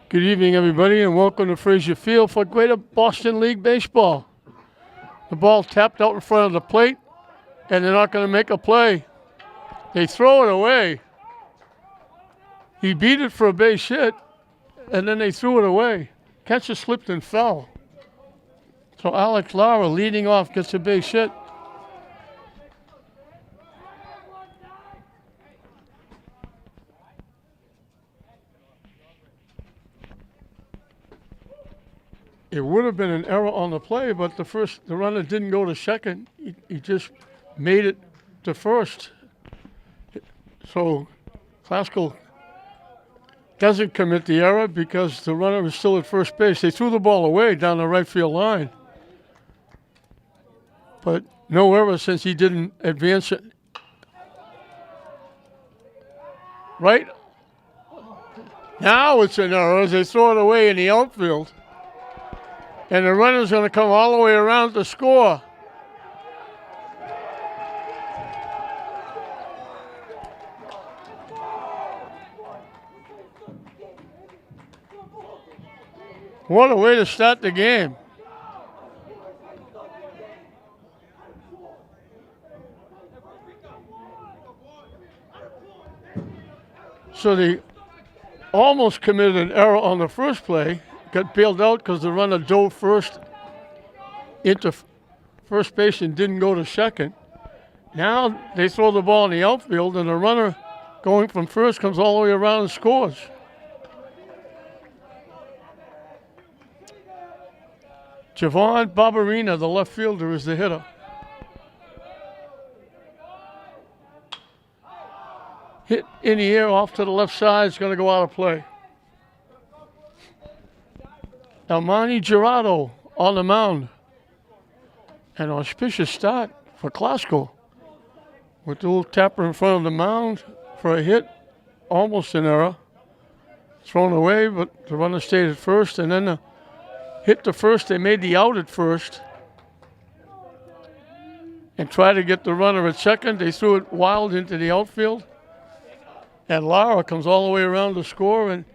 Good evening, everybody, and welcome to Frazier Field for Greater Boston League Baseball. The ball tapped out in front of the plate, and they're not going to make a play. They throw it away. He beat it for a base hit, and then they threw it away. Catcher slipped and fell. So Alex Lara, leading off, gets a base hit. It would have been an error on the play, but the runner didn't go to second. He just made it to first. So Classical doesn't commit the error because the runner is still at first base. They threw the ball away down the right field line. But no error since he didn't advance it. Right? Now it's an error as they throw it away in the outfield. And the runner's going to come all the way around to score. What a way to start the game. So they almost committed an error on the first play. Got bailed out because the runner dove first into first base and didn't go to second. Now they throw the ball in the outfield, and the runner going from first comes all the way around and scores. Javon Barberina, the left fielder, is the hitter. Hit in the air off to the left side. It's going to go out of play. Almani Gerardo on the mound. An auspicious start for Classical. With the little tapper in front of the mound for a hit. Almost an error. Thrown away, but the runner stayed at first. And then the hit to first. They made the out at first. And tried to get the runner at second. They threw it wild into the outfield. And Lara comes all the way around to score. And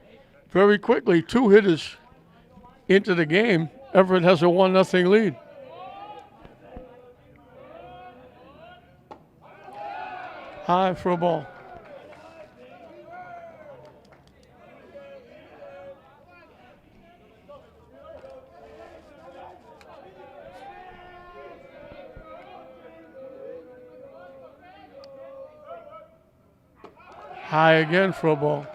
very quickly, two hitters into the game. Everett has a 1-0 lead. High for a ball. High again for a ball.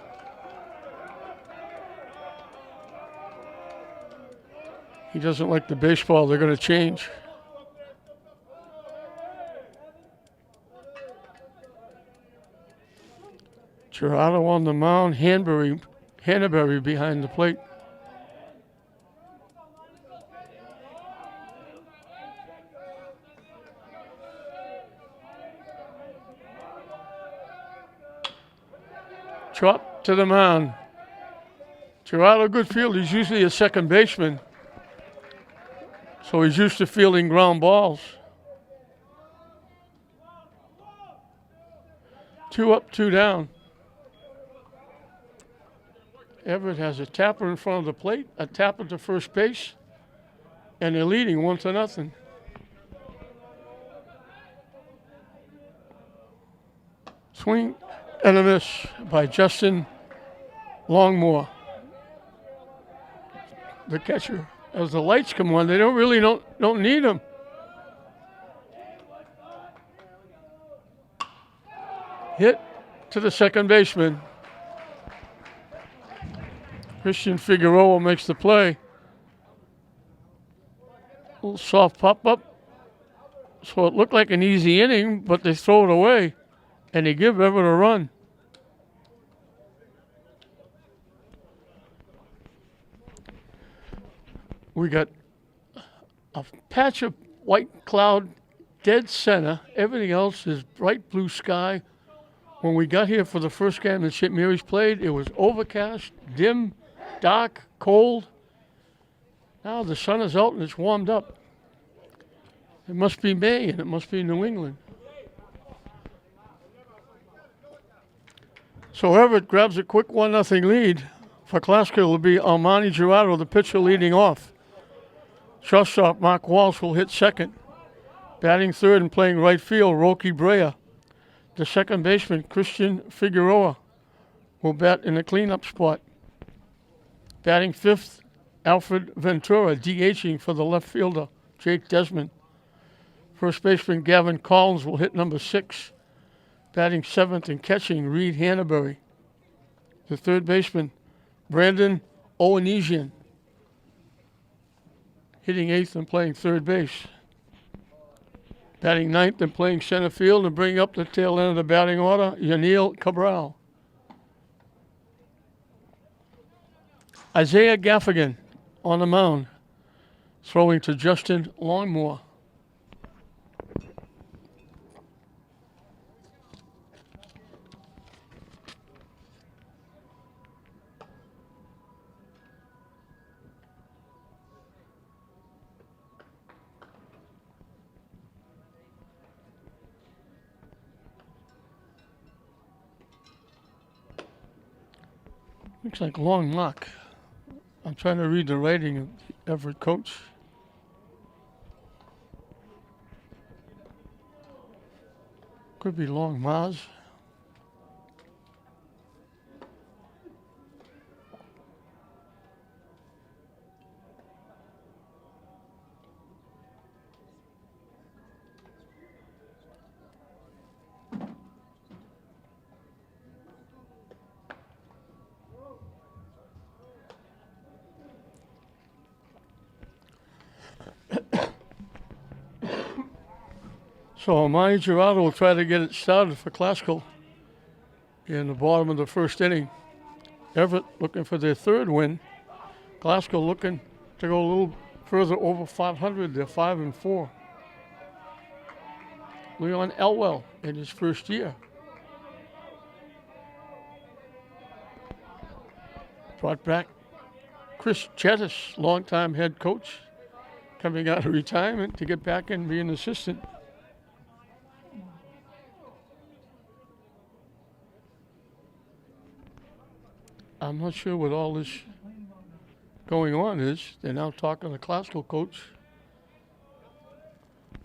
He doesn't like the baseball. They're going to change. Gerardo on the mound. Hannaberry behind the plate. Drop to the mound. Gerardo, good field. He's usually a second baseman. So he's used to fielding ground balls. 2 up, 2 down. Everett has a tapper in front of the plate, a tapper to first base, and they're leading 1-0. Swing and a miss by Justin Longmore. The catcher. As the lights come on, they don't need them. Hit to the second baseman. Christian Figueroa makes the play. A little soft pop-up. So it looked like an easy inning, but they throw it away, and they give Everett a run. We got a patch of white cloud dead center. Everything else is bright blue sky. When we got here for the first game that St. Mary's played, it was overcast, dim, dark, cold. Now the sun is out and it's warmed up. It must be May and it must be New England. So Everett grabs a quick 1-0 lead For Glasgow, it will be Armani Gerardo, the pitcher, leading off. Shortstop Mark Walsh will hit second. Batting third and playing right field, Roki Brea. The second baseman, Christian Figueroa, will bat in the cleanup spot. Batting fifth, Alfred Ventura, DHing for the left fielder, Jake Desmond. First baseman Gavin Collins will hit number 6. Batting seventh and catching, Reed Hannaberry. The third baseman, Brandon Owenesian, hitting eighth and playing third base. Batting ninth and playing center field and bringing up the tail end of the batting order, Yanil Cabral. Isaiah Gaffigan on the mound, throwing to Justin Longmore. Looks like Long Mark. I'm trying to read the writing of the Everett coach. Could be Long Mars. So Armani Gerardo will try to get it started for Glasgow in the bottom of the first inning. Everett looking for their third win. Glasgow looking to go a little further over 500. They're 5-4. Leon Elwell in his first year. Brought back Chris Chettis, longtime head coach, coming out of retirement to get back and be an assistant. I'm not sure what all this going on is. They're now talking to the Glasgow coach.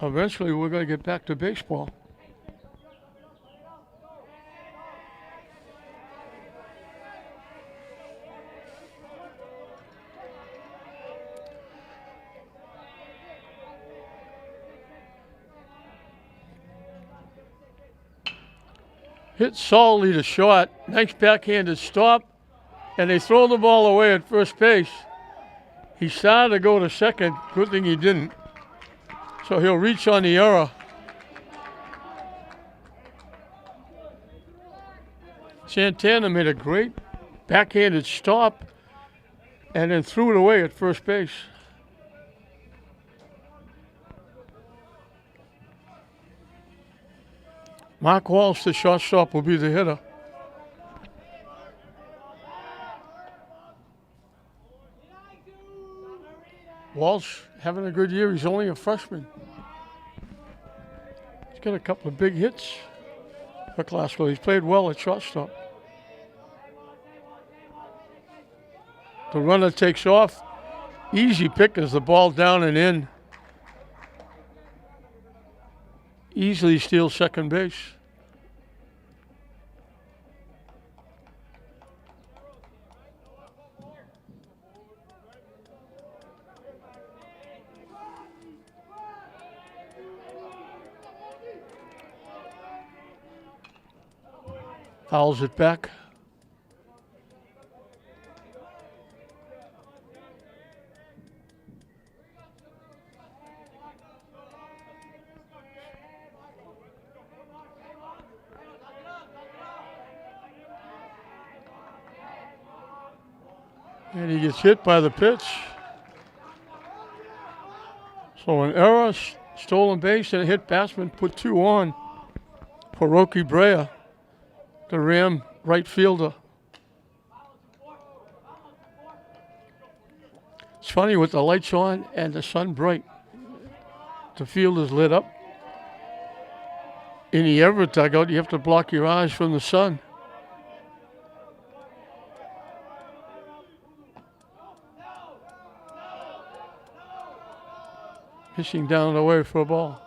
Eventually, we're going to get back to baseball. Hit solidly to short. Nice backhanded stop. And they throw the ball away at first base. He started to go to second. Good thing he didn't. So he'll reach on the error. Santana made a great backhanded stop and then threw it away at first base. Mark Walsh, the shortstop, will be the hitter. Walsh having a good year. He's only a freshman. He's got a couple of big hits for Glasgow. He's played well at shortstop. The runner takes off. Easy pick as the ball down and in. Easily steals second base. Fouls it back. And he gets hit by the pitch. So an error, stolen base, and a hit batsman put 2 on for Roki Brea, the Ram right fielder. It's funny with the lights on and the sun bright. The field is lit up. In the Everett dugout, you have to block your eyes from the sun. Pitching down the way for a ball.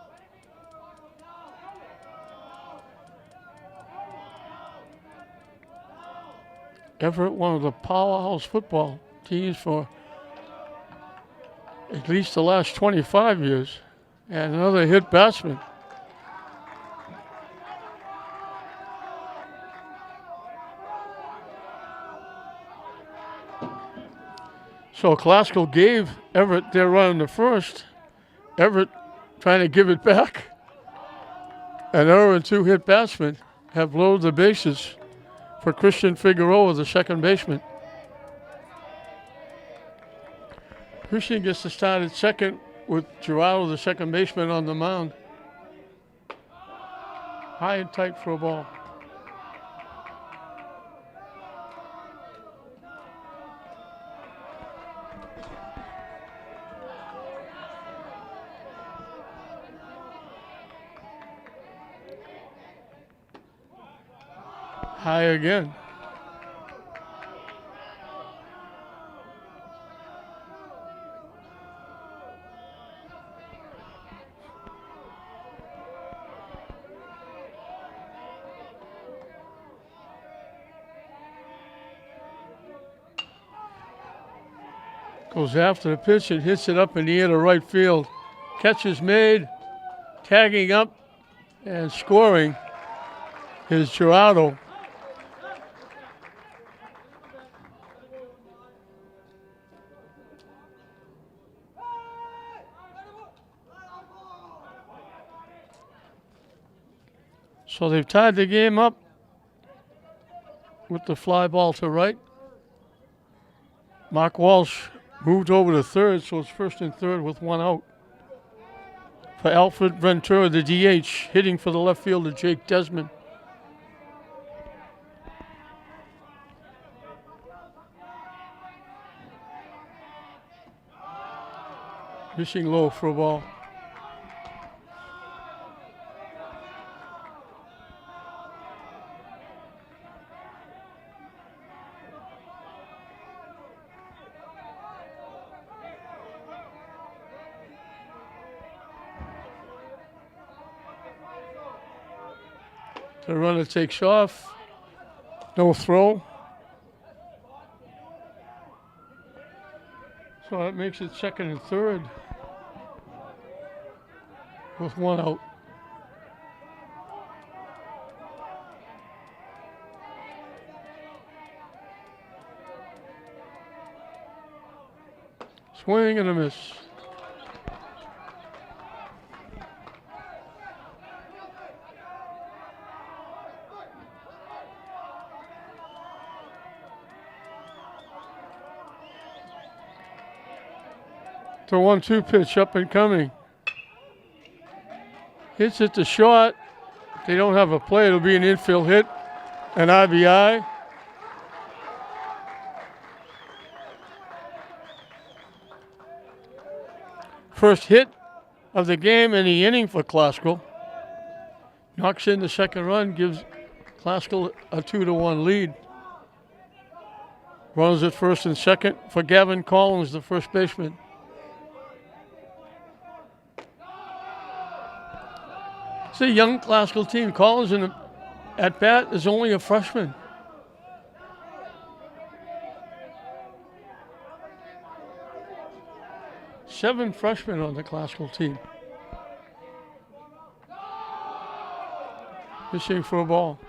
Everett, one of the powerhouse football teams for at least the last 25 years. And another hit batsman. So Classical gave Everett their run in the first. Everett trying to give it back. An error and two hit batsmen have loaded the bases for Christian Figueroa, the second baseman. Christian gets to start at second with Gerardo, the second baseman, on the mound. High and tight for a ball. High again. Goes after the pitch and hits it up in the air to right field. Catch is made, tagging up and scoring is Gerardo. So they've tied the game up with the fly ball to right. Mark Walsh moved over to third, so it's first and third with one out. For Alfred Ventura, the DH, hitting for the left fielder, Jake Desmond. Missing low for a ball. The runner takes off. No throw. So that makes it second and third with one out. Swing and a miss. The 1-2 pitch up and coming. Hits it to short. If they don't have a play, it'll be an infield hit, an RBI. First hit of the game and the inning for Classical. Knocks in the second run, gives Classical a 2-1 lead. Runners at first and second for Gavin Collins, the first baseman. It's a young Classical team. Collins at bat is only a freshman. Seven freshmen on the Classical team. Fishing for a ball.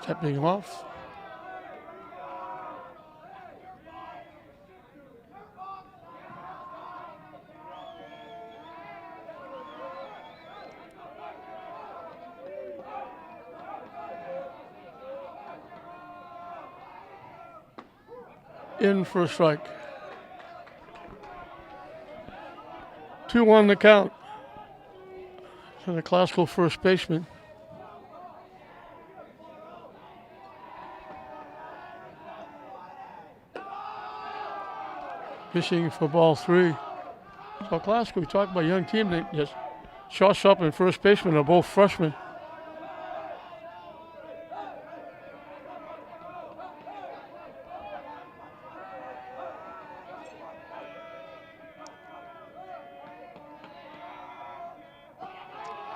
Stepping off. In for a strike. 2-1 the count to the Classical first baseman. Fishing for ball 3. So Classical, we talked about a young team that just shortstop and first baseman are both freshmen.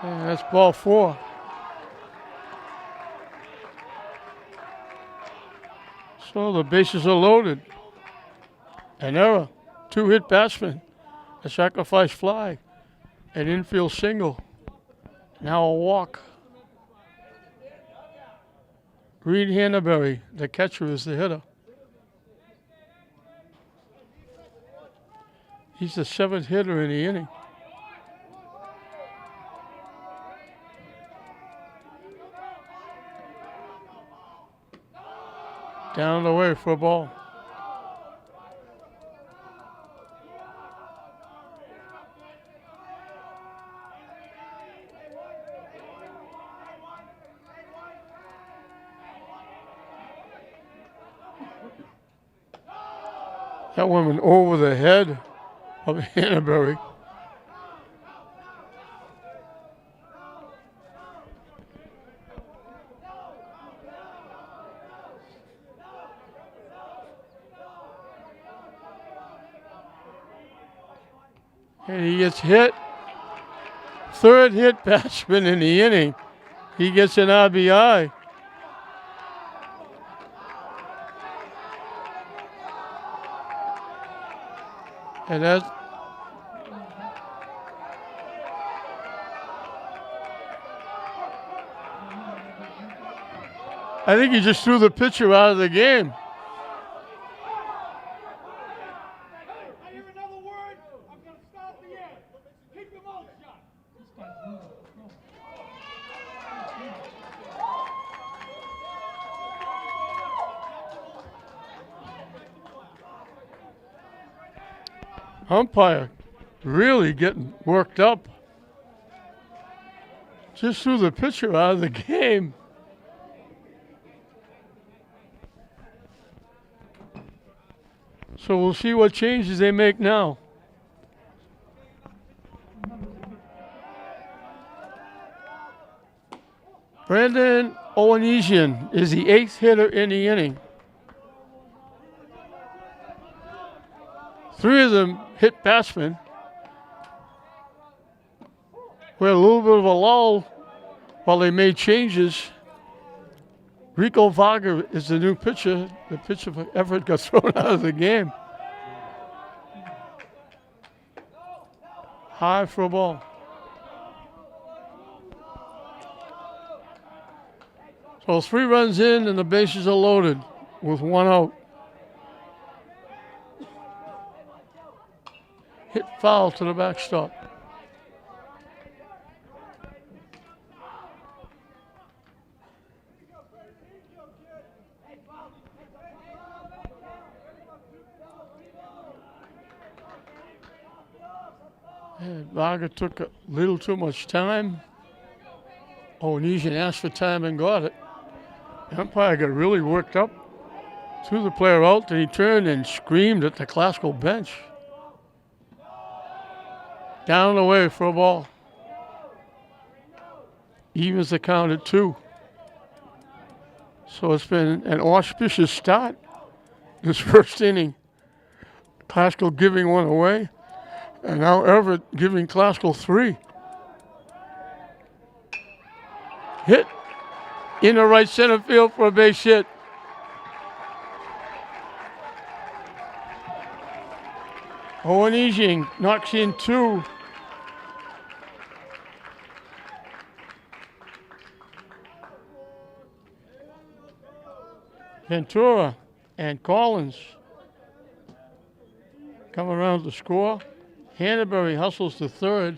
And that's ball 4. So the bases are loaded. An error. 2-hit batsman. A sacrifice fly. An infield single. Now a walk. Reed Hannaberry, the catcher, is the hitter. He's the 7th hitter in the inning. Down the way for a ball. That one went over the head of Hannaberry. And he gets hit. 3rd hit batsman in the inning. He gets an RBI. And that's I think he just threw the pitcher out of the game. I hear another word, I'm going to stop the end. Keep your mouth shut. Umpire really getting worked up. Just threw the pitcher out of the game. So we'll see what changes they make now. Brandon Owenesian is the 8th hitter in the inning. 3 of them hit batsmen. We had a little bit of a lull while they made changes. Rico Varga is the new pitcher. The pitcher for Everett got thrown out of the game. High for a ball. So 3 runs in and the bases are loaded with 1 out. Hit foul to the backstop. And Varga took a little too much time. Owenesian asked for time and got it. The umpire got really worked up. Threw the player out, and he turned and screamed at the Classical bench. Down the way for a ball. Evens the count at 2. So it's been an auspicious start this first inning. Classical giving 1 away. And now Everett giving Classical 3. Hit in the right center field for a base hit. Owenesian knocks in 2. Ventura and Collins come around to score. Hannaberry hustles to 3rd.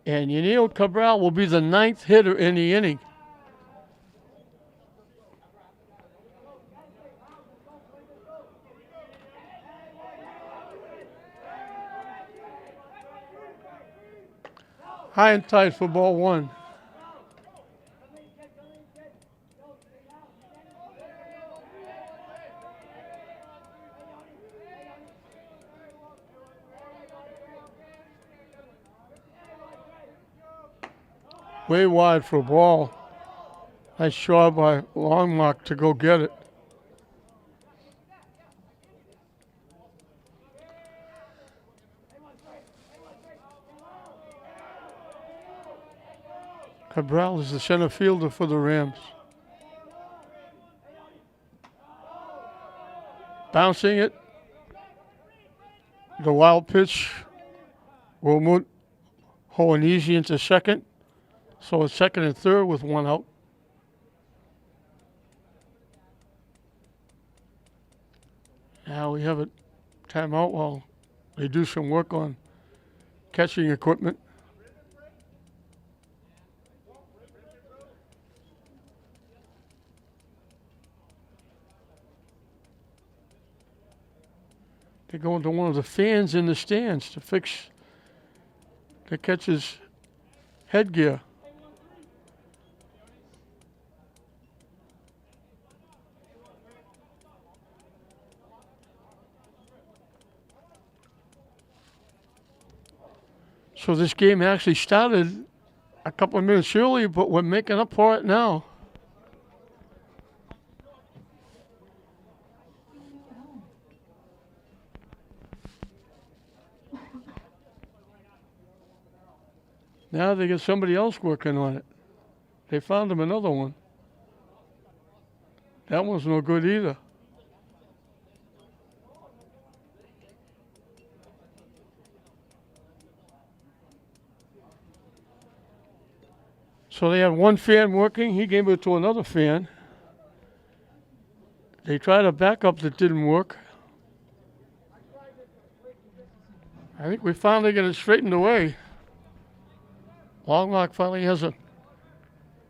And Yaniel Cabral will be the 9th hitter in the inning. High and tight for ball 1. Way wide for a ball. Nice job by Longmark to go get it. Cabral is the center fielder for the Rams. Bouncing it. The wild pitch will move Hohenese into second. So it's second and third with one out. Now we have a timeout while they do some work on catching equipment. They go into one of the fans in the stands to fix the catcher's headgear. So this game actually started a couple of minutes early, but we're making up for it now. Now they get somebody else working on it. They found him another one. That one's no good either. So they had one fan working. He gave it to another fan. They tried a backup that didn't work. I think we finally get it straightened away. Longlock finally has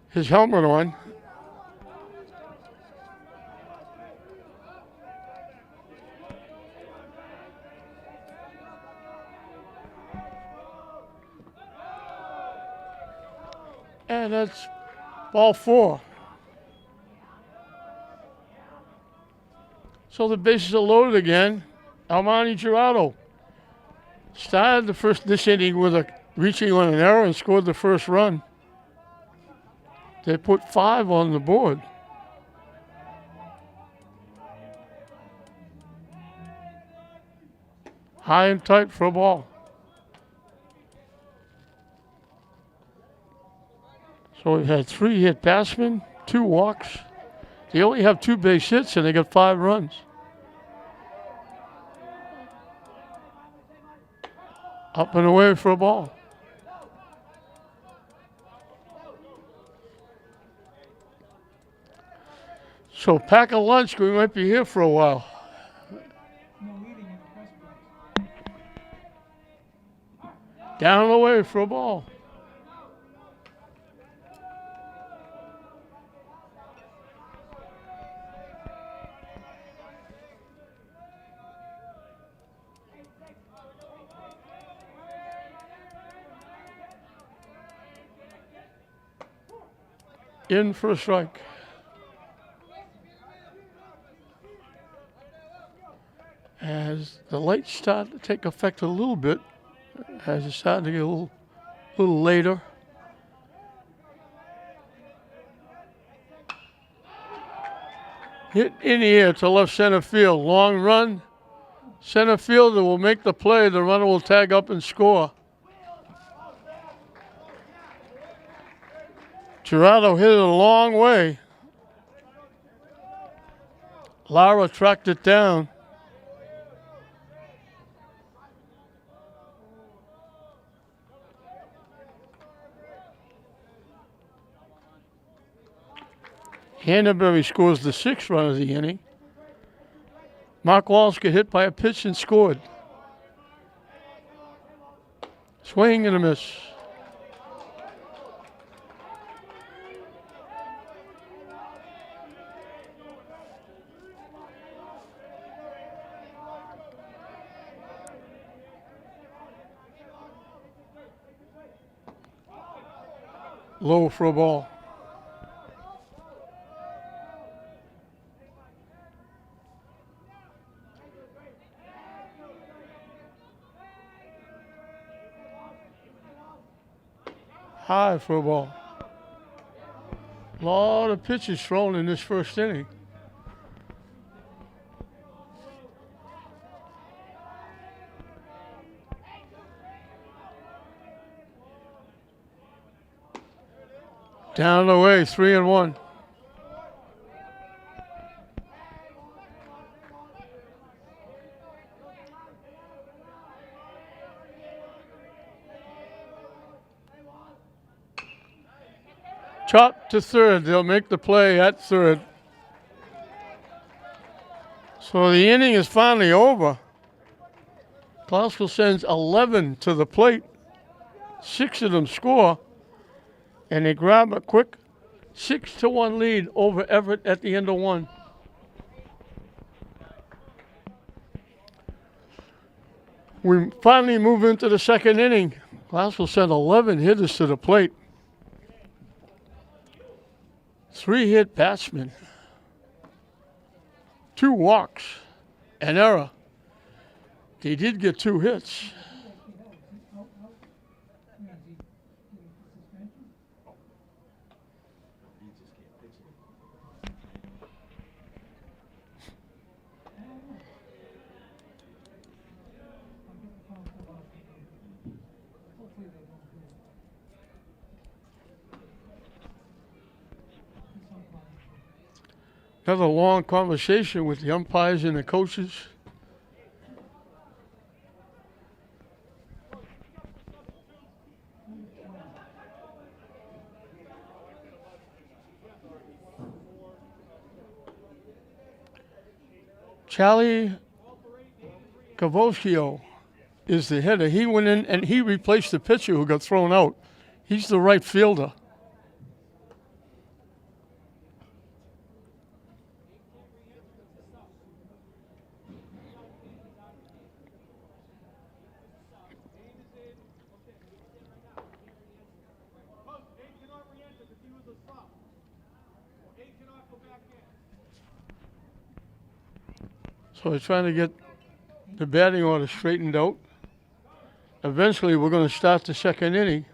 his helmet on. And that's ball 4. So the bases are loaded again. Almani Gerardo started this inning with a reaching on an error and scored the first run. They put 5 on the board. High and tight for a ball. So we had 3 hit batsmen, 2 walks. They only have 2 base hits and they got 5 runs. Up and away for a ball. So pack a lunch, we might be here for a while. Down and away for a ball. In for a strike. As the lights start to take effect a little bit, as it's starting to get a little later. Hit in the air to left center field. Long run. Center fielder will make the play. The runner will tag up and score. Gerardo hit it a long way. Lara tracked it down. Handenberry scores the 6th run of the inning. Mark Walsh got hit by a pitch and scored. Swing and a miss. Low for a ball. High for a ball. A lot of pitches thrown in this first inning. Down the way, 3-1. Chop to third. They'll make the play at third. So the inning is finally over. Glasgow sends 11 to the plate. 6 of them score. And they grab a quick 6-1 lead over Everett at the end of one. We finally move into the second inning. Glasgow sent 11 hitters to the plate. 3 hit batsmen. 2 walks. An error. They did get 2 hits. Another long conversation with the umpires and the coaches. Charlie Cavoschio is the hitter. He went in and he replaced the pitcher who got thrown out. He's the right fielder. So they're trying to get the batting order straightened out. Eventually, we're going to start the second inning.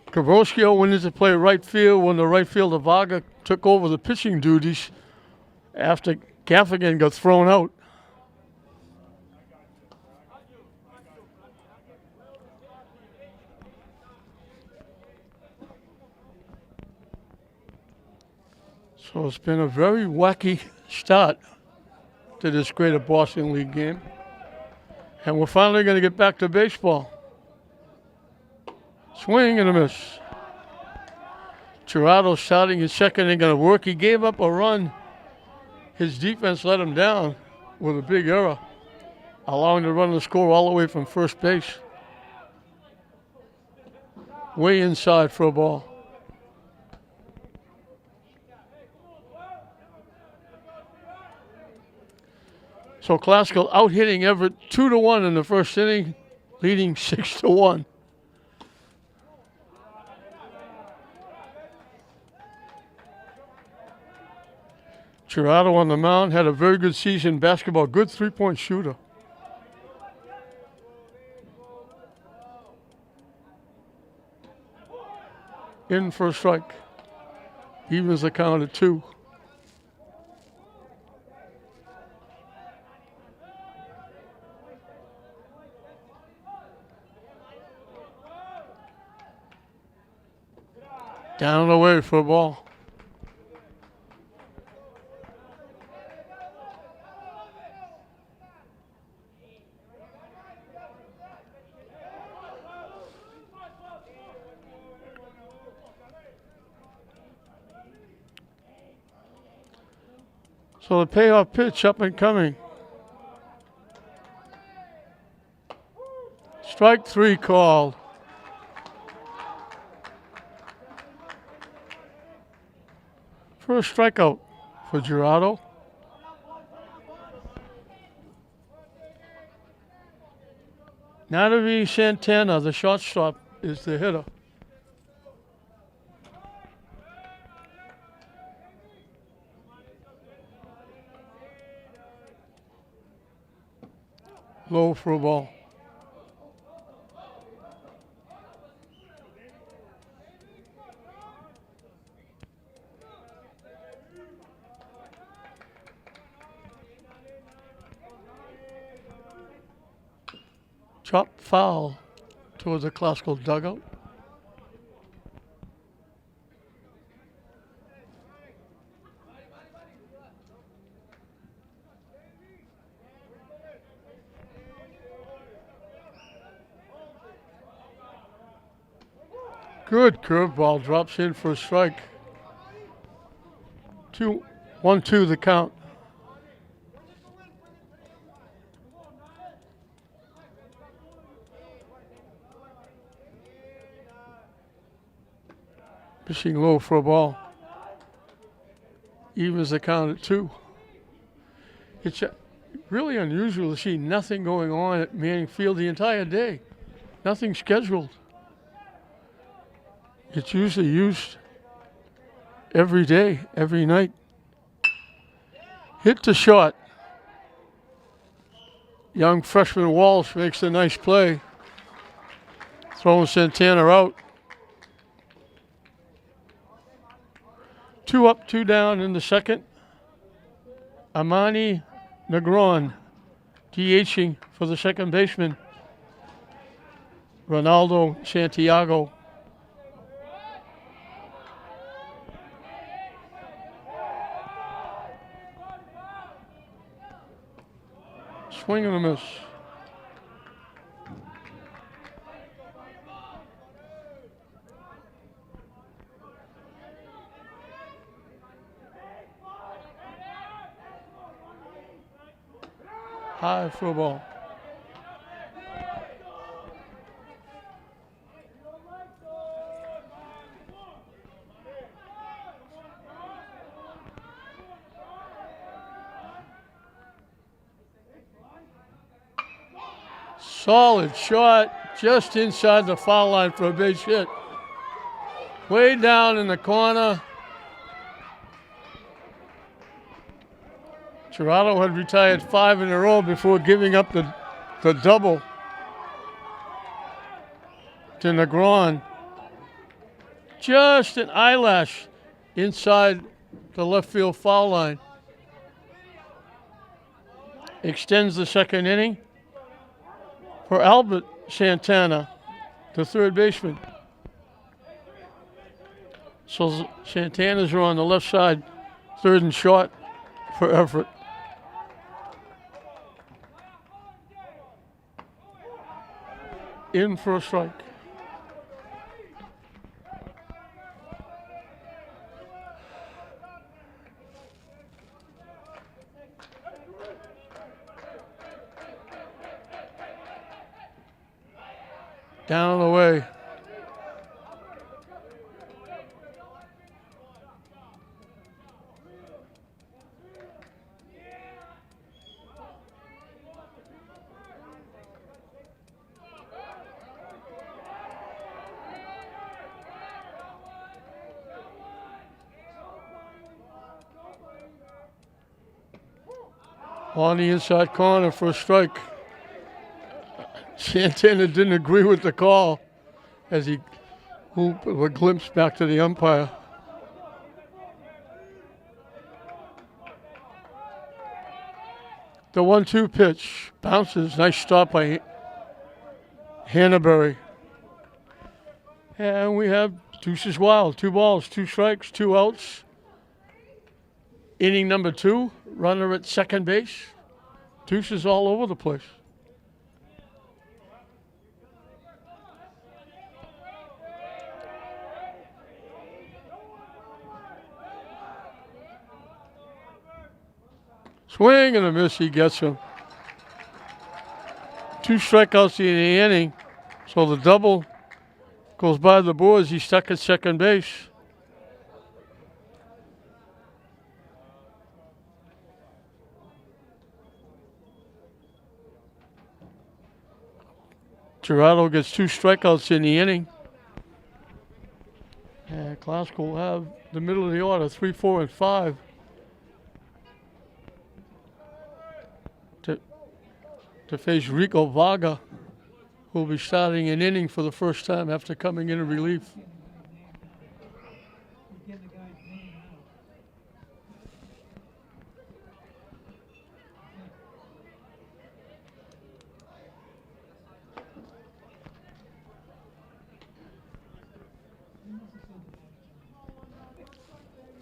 Cavoschio went into play right field when the right fielder Varga took over the pitching duties after Gaffigan got thrown out. So it's been a very wacky start to this Greater Boston League game. And we're finally going to get back to baseball. Swing and a miss. Gerardo starting his second inning of work. He gave up a run. His defense let him down with a big error, allowing the runner to score all the way from first base. Way inside for a ball. So Glasgow out hitting Everett 2-1 in the first inning, leading 6-1. Gerardo on the mound had a very good season in basketball, good 3-point shooter. In for a strike. Evens the count at 2. Down the way for a ball. So the payoff pitch up and coming. Strike 3 called. First strikeout for Gerardo. Nadavi Santana, the shortstop, is the hitter. Low for a ball. Drop foul towards the classical dugout. Good curveball, drops in for a strike. 1-2 the count. Pitching low for a ball. Evens the count at 2. It's really unusual to see nothing going on at Manning Field the entire day. Nothing scheduled. It's usually used every day, every night. Hit to short. Young freshman Walsh makes a nice play. Throwing Santana out. 2 up, 2 down in the second. Amani Negron DHing for the second baseman. Ronaldo Santiago. Swing and a miss. High for a ball. Solid shot just inside the foul line for a base hit. Way down in the corner. Gerardo had retired 5 in a row before giving up the double to Negron. Just an eyelash inside the left field foul line. Extends the second inning for Albert Santana, the third baseman. So Santana's are on the left side, third and short for Everett. In for a strike. Down and away. On the inside corner for a strike. Santana didn't agree with the call as he moved a glimpse back to the umpire. The 1-2 pitch bounces. Nice stop by Hannaberry. And we have deuces wild. 2 balls, 2 strikes, 2 outs. Inning number 2, runner at second base. Deuces all over the place. Swing and a miss, he gets him. 2 strikeouts in the inning, so the double goes by the boards. He's stuck at second base. Gerardo gets 2 strikeouts in the inning. And Glasgow will have the middle of the order, 3, 4, and 5. To face Rico Vaga, who will be starting an inning for the first time after coming in relief.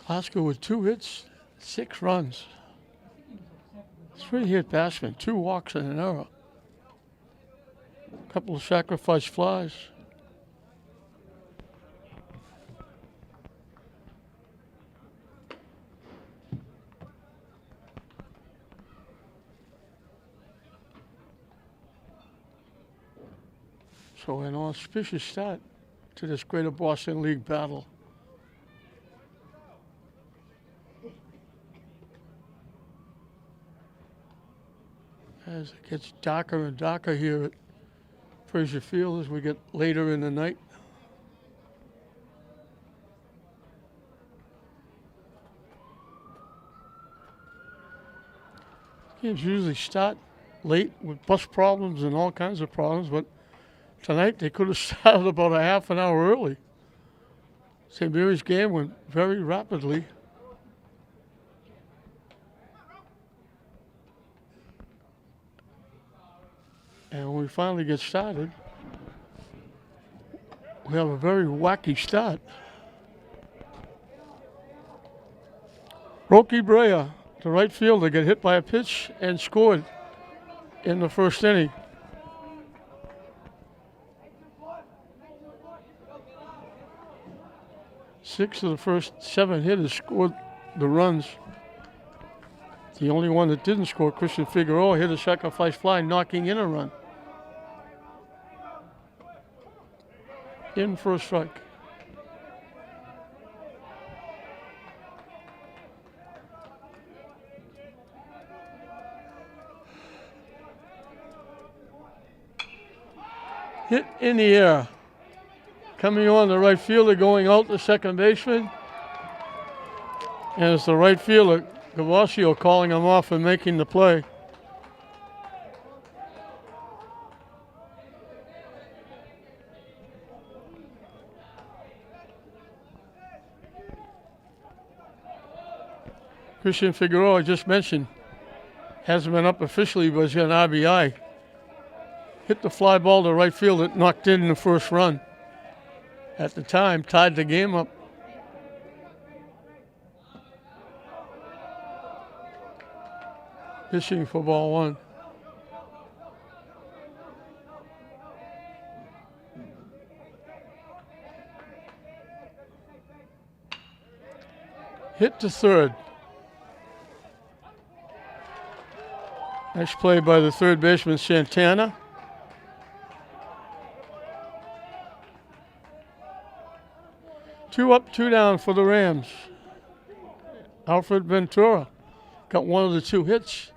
Oscar with 2 hits, 6 runs. 3 hit batsmen, 2 walks and an error. A couple of sacrifice flies. So an auspicious start to this Greater Boston League battle. As it gets darker and darker here at Frazier Field as we get later in the night. Games usually start late with bus problems and all kinds of problems, but tonight they could have started about a half an hour early. St. Mary's game went very rapidly. And when we finally get started, we have a very wacky start. Roki Brea, the right fielder, got hit by a pitch and scored in the first inning. 6 of the first 7 hitters scored the runs. The only one that didn't score, Christian Figueroa, hit a sacrifice fly, knocking in a run. In for a strike. Hit in the air. Coming on the right fielder, going out the second baseman. And it's the right fielder, Gavasio, calling him off and making the play. Christian Figueroa, I just mentioned, hasn't been up officially, but he's got an RBI. Hit the fly ball to right field that knocked in the first run. At the time, tied the game up. Pitching for ball 1. Hit to third. Nice play by the third baseman, Santana. Two up, 2 down for the Rams. Alfred Ventura got one of the 2 hits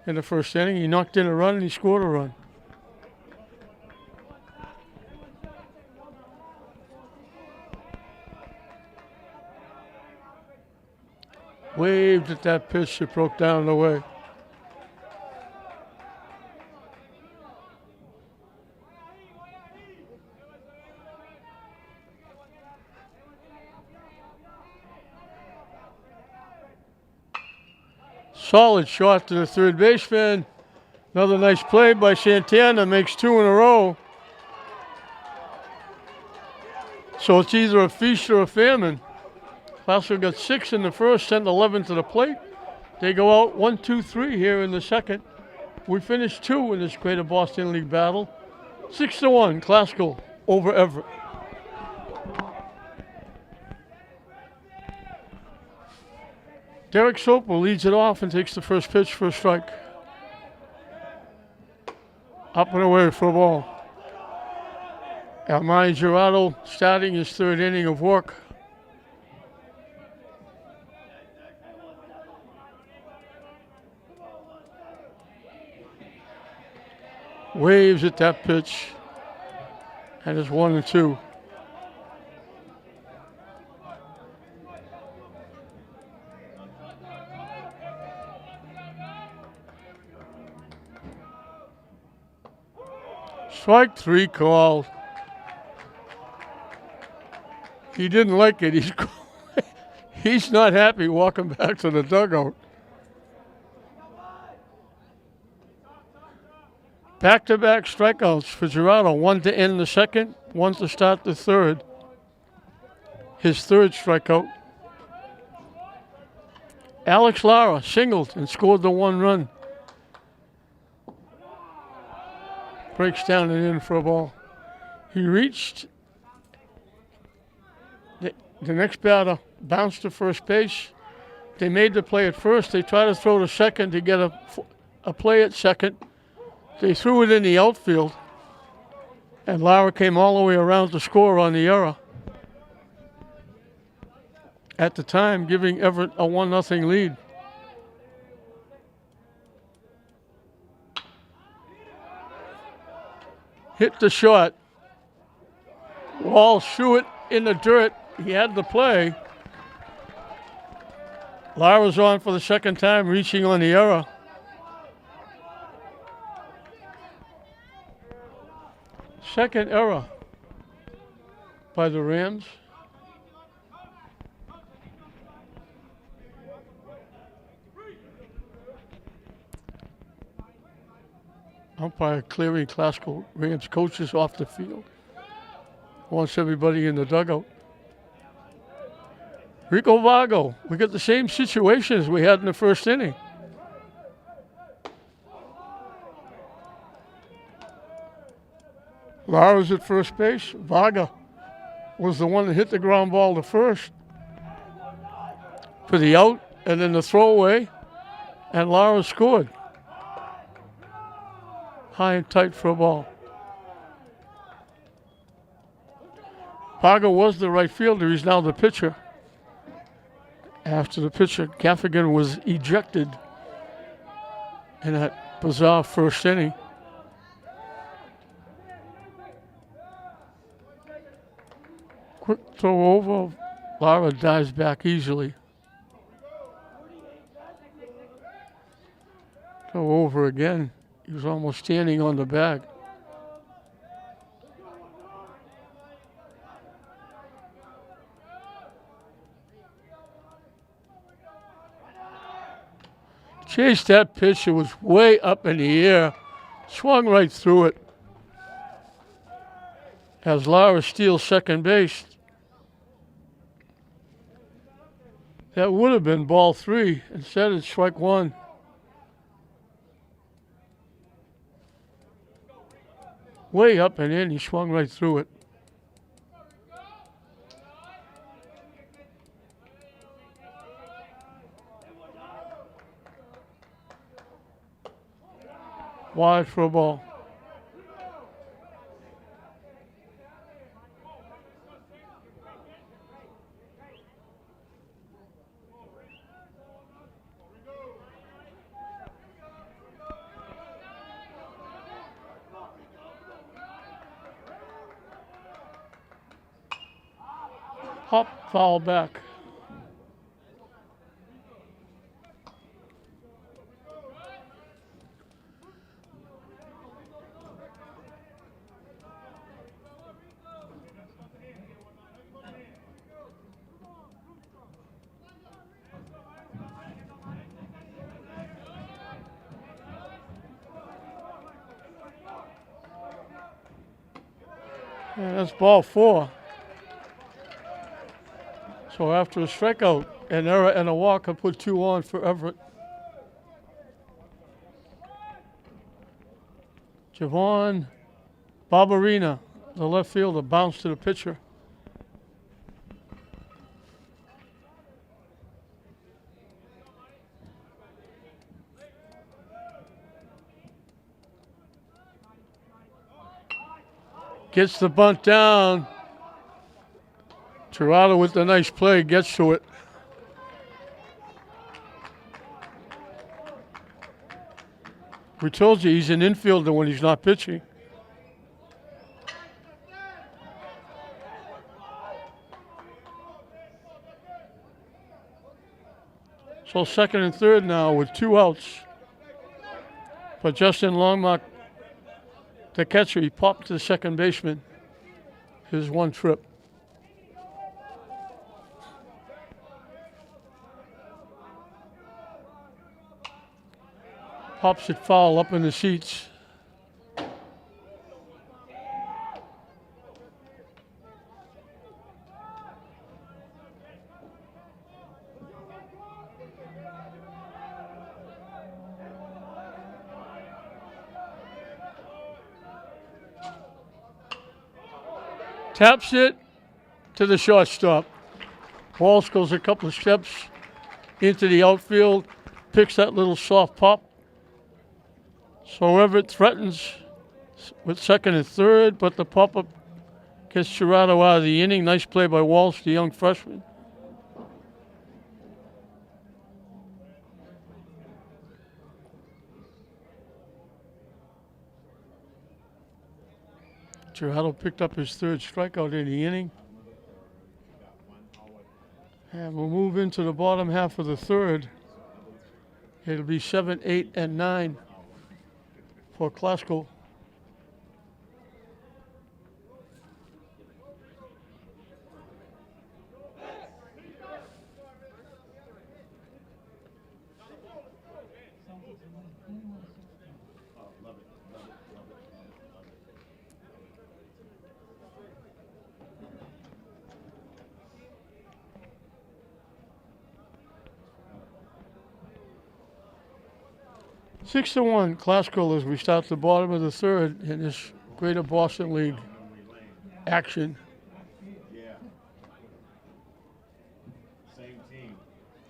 in the first inning. He knocked in a run and he scored a run. Waved at that pitch, it broke down the way. Solid shot to the third baseman. Another nice play by Santana, makes 2 in a row. So it's either a feast or a famine. Glasgow got 6 in the first, sent 11 to the plate. They go out 1, 2, 3 here in the second. We finished 2 in this Greater Boston League battle. 6-1, Glasgow over Everett. Derek Soper leads it off and takes the first pitch for a strike. Up and away for a ball. Armani Gerardo starting his 3rd inning of work. Waves at that pitch. And it's 1-2. Strike 3 called. He didn't like it. He's not happy walking back to the dugout. Back-to-back strikeouts for Gerardo. 1 to end the second, 1 to start the third. His 3rd strikeout. Alex Lara singled and scored the 1 run. Breaks down and in for a ball. He reached. The next batter bounced to first base. They made the play at first. They tried to throw to second to get a play at second. They threw it in the outfield. And Lara came all the way around to score on the error. At the time, giving Everett a 1-0 lead. Hit the shot. Wall threw it in the dirt. He had the play. Lara's on for the second time, reaching on the error. Second error by the Rams. Umpire clearing classical Rams coaches off the field. Wants everybody in the dugout. Rico Vago, we got the same situation as we had in the first inning. Lara's at first base. Vaga was the one that hit the ground ball to first for the out, and then the throwaway, and Lara scored. High and tight for a ball. Vaga was the right fielder. He's now the pitcher. After the pitcher, Gaffigan was ejected in that bizarre first inning. Quick throw over. Lara dives back easily. Throw over again. He was almost standing on the bag. Chased that pitch. It was way up in the air. Swung right through it. As Lara steals second base. That would have been ball 3. Instead, it's strike 1. Way up and in. He swung right through it. Wide for a ball. Hop, foul back. Yeah, that's ball 4. So after a strikeout, an error and a walk, I put 2 on for Everett. Javon Barbarina, the left fielder, bounced to the pitcher. Gets the bunt down. Tirado with the nice play, gets to it. We told you he's an infielder when he's not pitching. So second and third now with 2 outs. But Justin Longmark, the catcher, he popped to the second baseman. His 1 trip. Pops it foul up in the seats. Taps it to the shortstop. Walsh goes a couple of steps into the outfield, picks that little soft pop. So Everett threatens with second and third, but the pop-up gets Gerardo out of the inning. Nice play by Walsh, the young freshman. Gerardo picked up his third strikeout in the inning. And we'll move into the bottom half of the third. It'll be 7, 8, and 9 for Classical. Six to 1, Classical as we start the bottom of the third in this Greater Boston League action.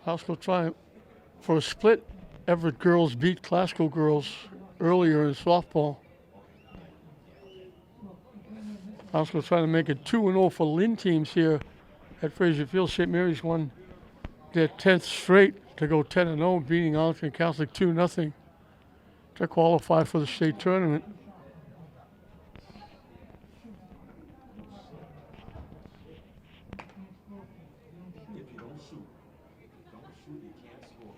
Classical trying for a split. Everett girls beat Classical girls earlier in softball. Classical trying to make it 2-0 for Lynn teams here at Fraser Field. St. Mary's won their 10th straight to go 10-0, beating Arlington Catholic 2-0. To qualify for the state tournament. If you don't shoot, you can't score.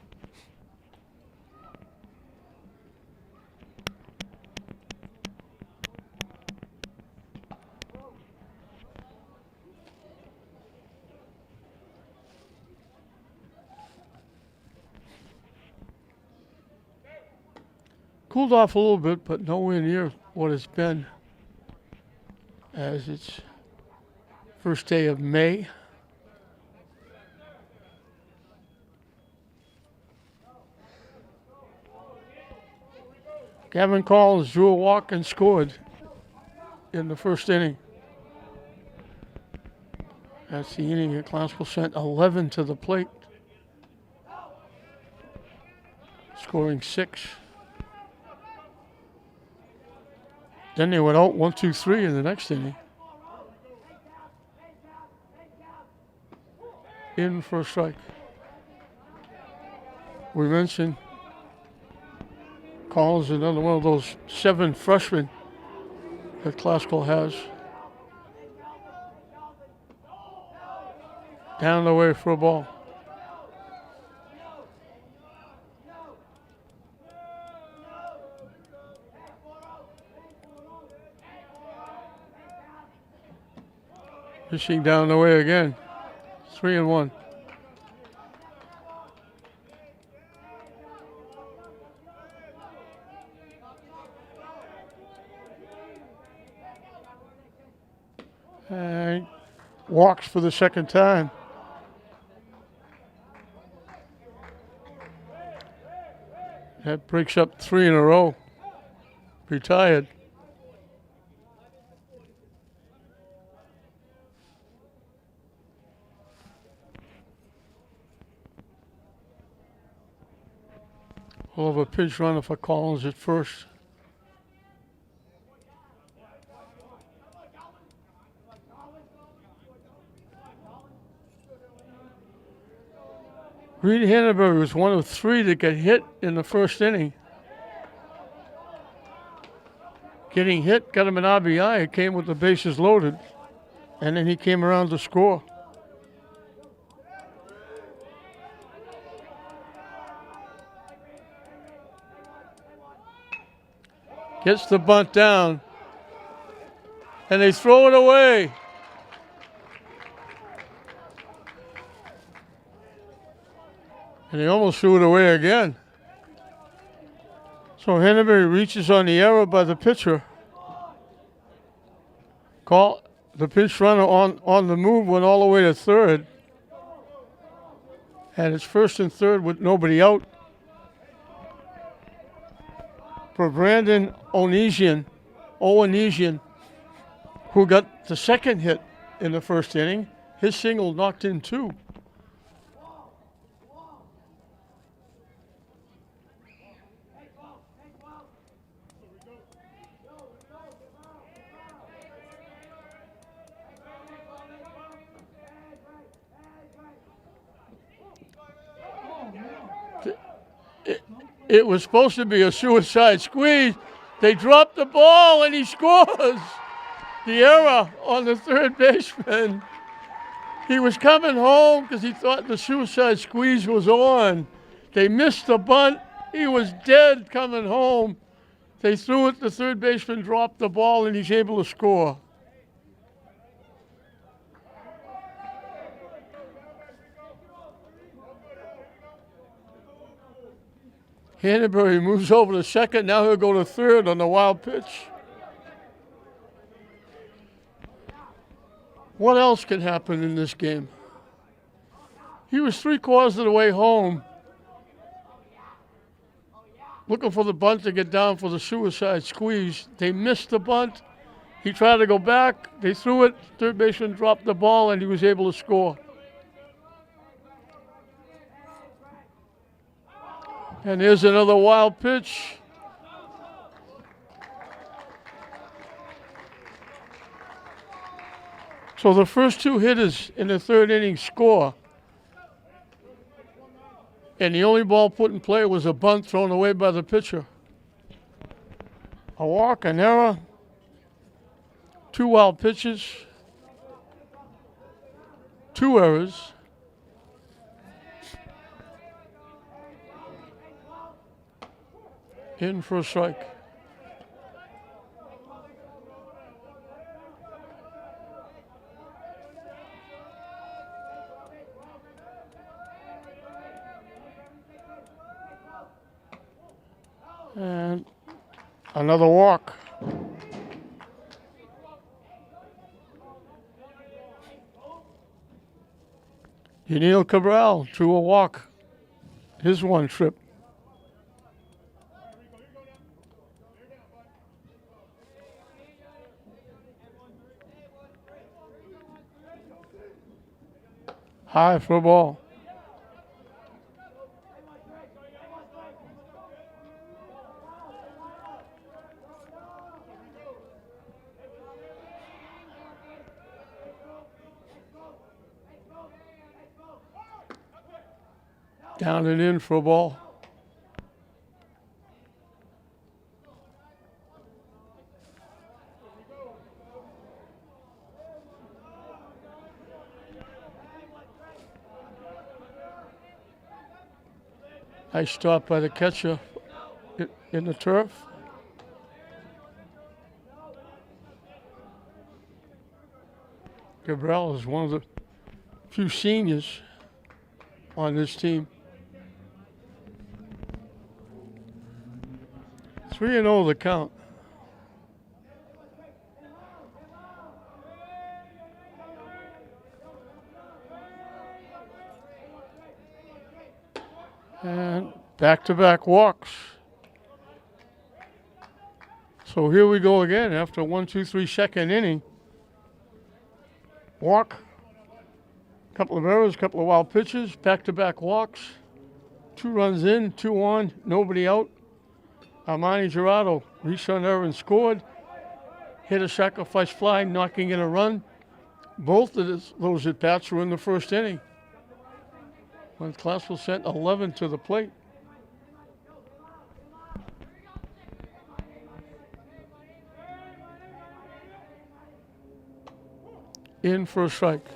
Cooled off a little bit, but nowhere near what it's been as it's first day of May. Gavin Collins drew a walk and scored in the first inning. That's the inning that Classical sent 11 to the plate, scoring 6. Then they went out 1, 2, 3 in the next inning. In for a strike. We mentioned Collins, another one of those 7 freshmen that Classical has. Down the way for a ball. Fishing down the way again. 3-1. And walks for the second time. That breaks up 3 in a row. Retired. We'll have a pinch runner for Collins at first. Reed Hannaberry was one of 3 that got hit in the first inning. Getting hit got him an RBI. It came with the bases loaded. And then he came around to score. Gets the bunt down. And they throw it away. And they almost threw it away again. So Hannaberry reaches on the error by the pitcher. The pinch runner on the move went all the way to third. And it's first and third with nobody out. For Brandon Onesian, who got the second hit in the first inning. His single knocked in 2. It was supposed to be a suicide squeeze. They dropped the ball and he scores. The error on the third baseman. He was coming home because he thought the suicide squeeze was on. They missed the bunt. He was dead coming home. They threw it. The third baseman dropped the ball and he's able to score. Hanbury moves over to second. Now he'll go to third on the wild pitch. What else can happen in this game? He was 3/4 of the way home, looking for the bunt to get down for the suicide squeeze. They missed the bunt. He tried to go back. They threw it. Third baseman dropped the ball, and he was able to score. And here's another wild pitch. So the first 2 hitters in the third inning score. And the only ball put in play was a bunt thrown away by the pitcher. A walk, an error, 2 wild pitches, 2 errors. In for a strike. And another walk. Yaniel Cabral threw a walk. His one trip. High for a ball. Down and in for a ball. Nice stop by the catcher in the turf. Cabral is one of the few seniors on this team. 3-0 the count. And back-to-back walks. So here we go again after 1, 2, 3 second inning. Walk, couple of errors, couple of wild pitches, back-to-back walks. 2 runs in, 2 on, nobody out. Armani Gerardo reached on error and scored. Hit a sacrifice fly, knocking in a run. Both of those at-bats were in the first inning, when Classville sent 11 to the plate. In for a strike.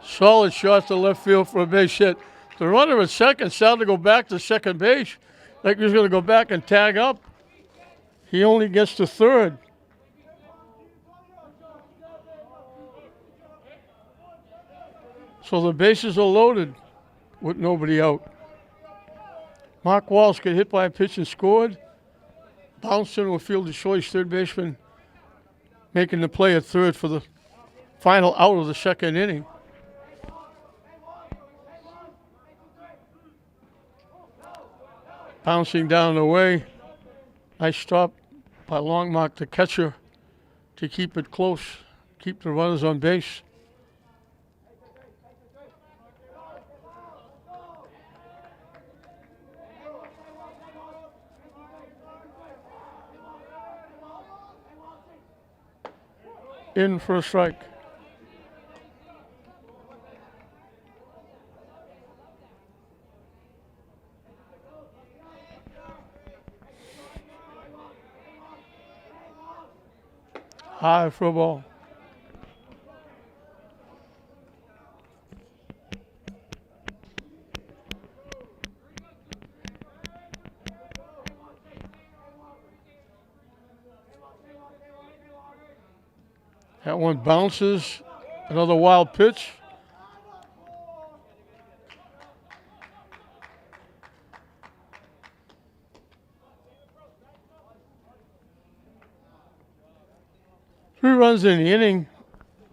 Solid shot to left field for a base hit. The runner at second started to go back to second base, like he was going to go back and tag up. He only gets to third. So the bases are loaded with nobody out. Mark Walsh got hit by a pitch and scored. Bounced into a field of choice. Third baseman making the play at third for the final out of the second inning. Bouncing down the way. Nice stop by Longmark, the catcher, to keep it close, keep the runners on base. In for a strike. High for a ball. That one bounces. Another wild pitch. Three runs in the inning.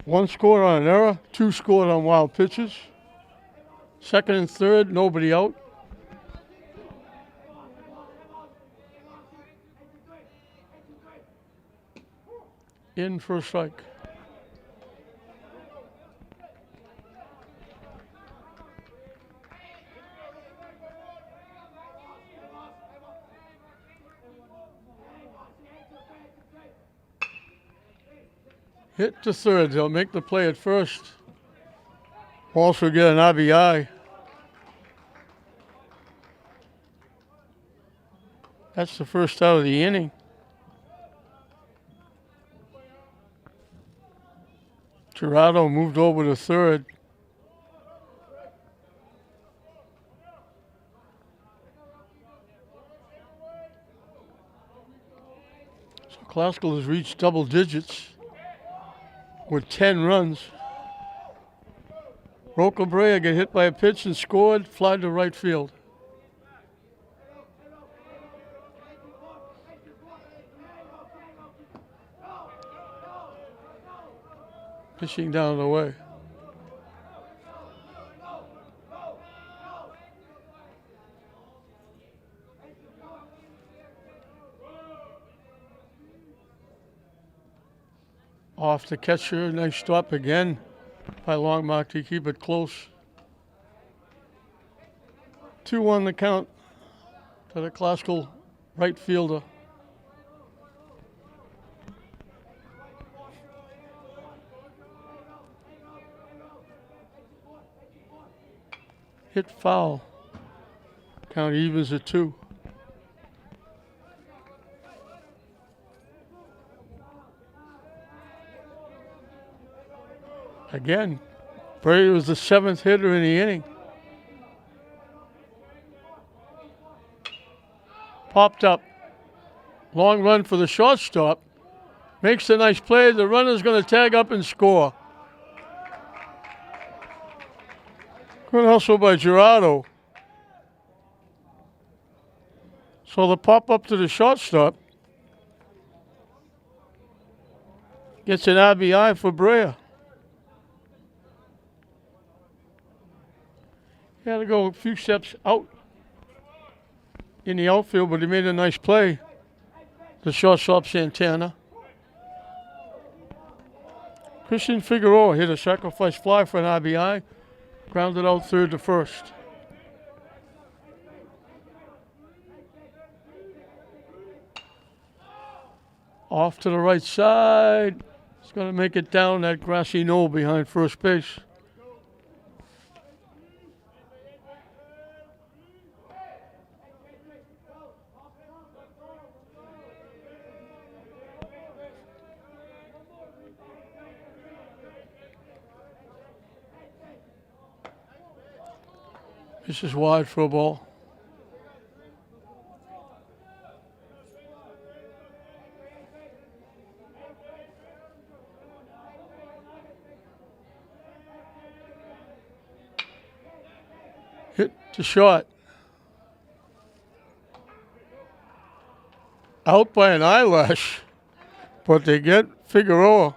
One scored on an error. Two scored on wild pitches. Second and third, nobody out. In for a strike. Hit to third. They'll make the play at first. Also get an RBI. That's the first out of the inning. Gerardo moved over to third. So Classical has reached double digits with 10 runs. Roca Brea got hit by a pitch and scored, fly to right field. Pitching down the way. Off the catcher, nice stop again by Longmark to keep it close. 2-1 the count to the Classical right fielder. Hit foul. Count evens at 2. Again, Brady was the 7th hitter in the inning. Popped up. Long run for the shortstop. Makes a nice play. The runner's going to tag up and score. Good hustle by Gerardo. So the pop up to the shortstop gets an RBI for Brea. He had to go a few steps out in the outfield, but he made a nice play. The shortstop Santana. Christian Figueroa hit a sacrifice fly for an RBI. Grounded out third to first. Off to the right side. He's going to make it down that grassy knoll behind first base. This is wide for a ball. Hit to short. Out by an eyelash, but they get Figueroa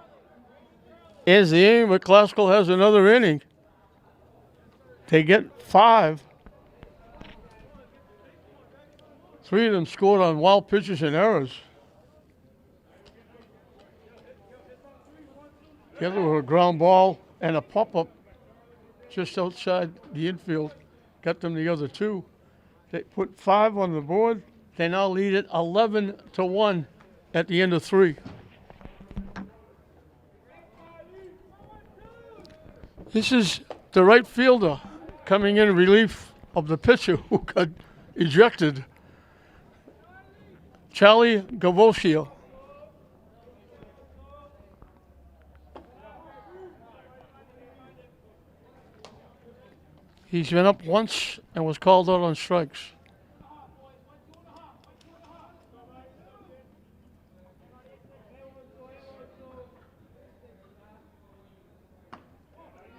ends the inning, but Classical has another inning. They get 5. 3 of them scored on wild pitches and errors. The other were a ground ball and a pop-up just outside the infield. Got them the other 2. They put 5 on the board. They now lead it 11-1 at the end of 3. This is the right fielder coming in relief of the pitcher who got ejected. Charlie Gavosio. He's been up once and was called out on strikes.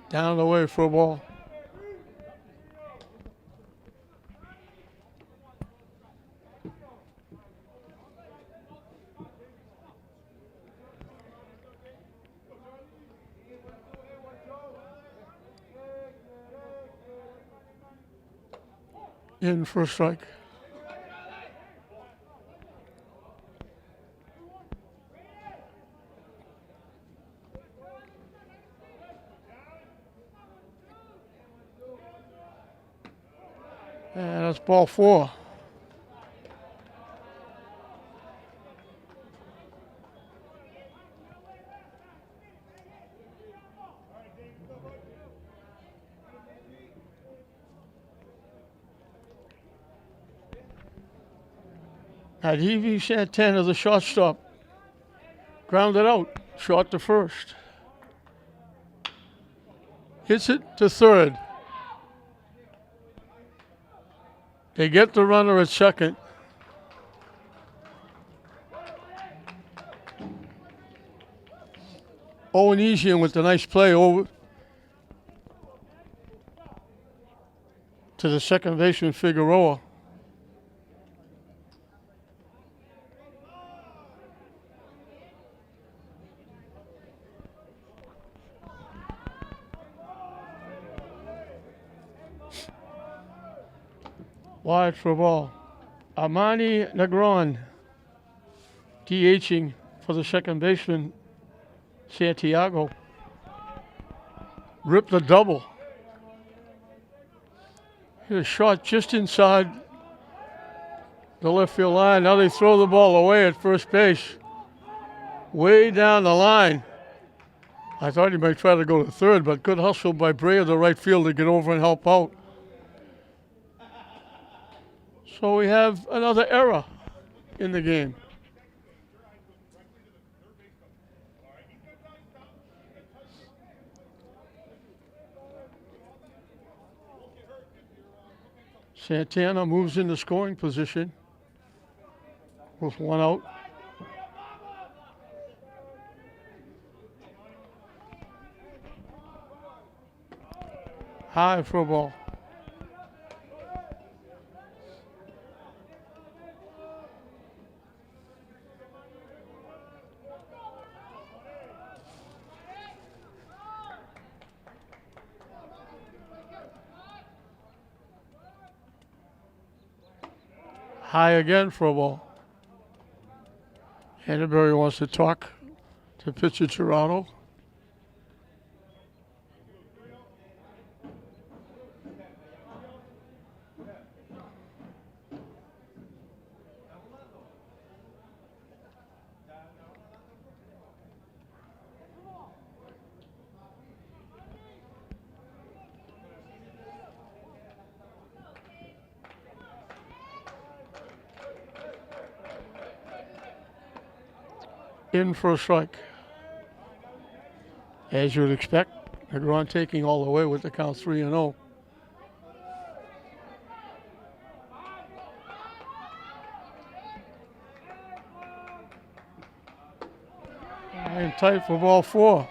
Down the way for a ball. In for a strike. And that's ball 4. Adhivi Santana, the shortstop, grounded out, short to first. Hits it to third. They get the runner at second. Owenesian with the nice play over to the second baseman, Figueroa. Wide for a ball. Armani Negron DHing for the second baseman, Santiago. Ripped a double. Hit a shot just inside the left field line. Now they throw the ball away at first base. Way down the line. I thought he might try to go to third, but good hustle by Bray of the right field to get over and help out. So we have another error in the game. Santana moves into scoring position with 1 out. High for a ball. High again for a ball. Hannaberry wants to talk to pitcher Toronto. In for a strike. As you would expect, Negron taking all the way with the count 3-0. And tight for ball 4.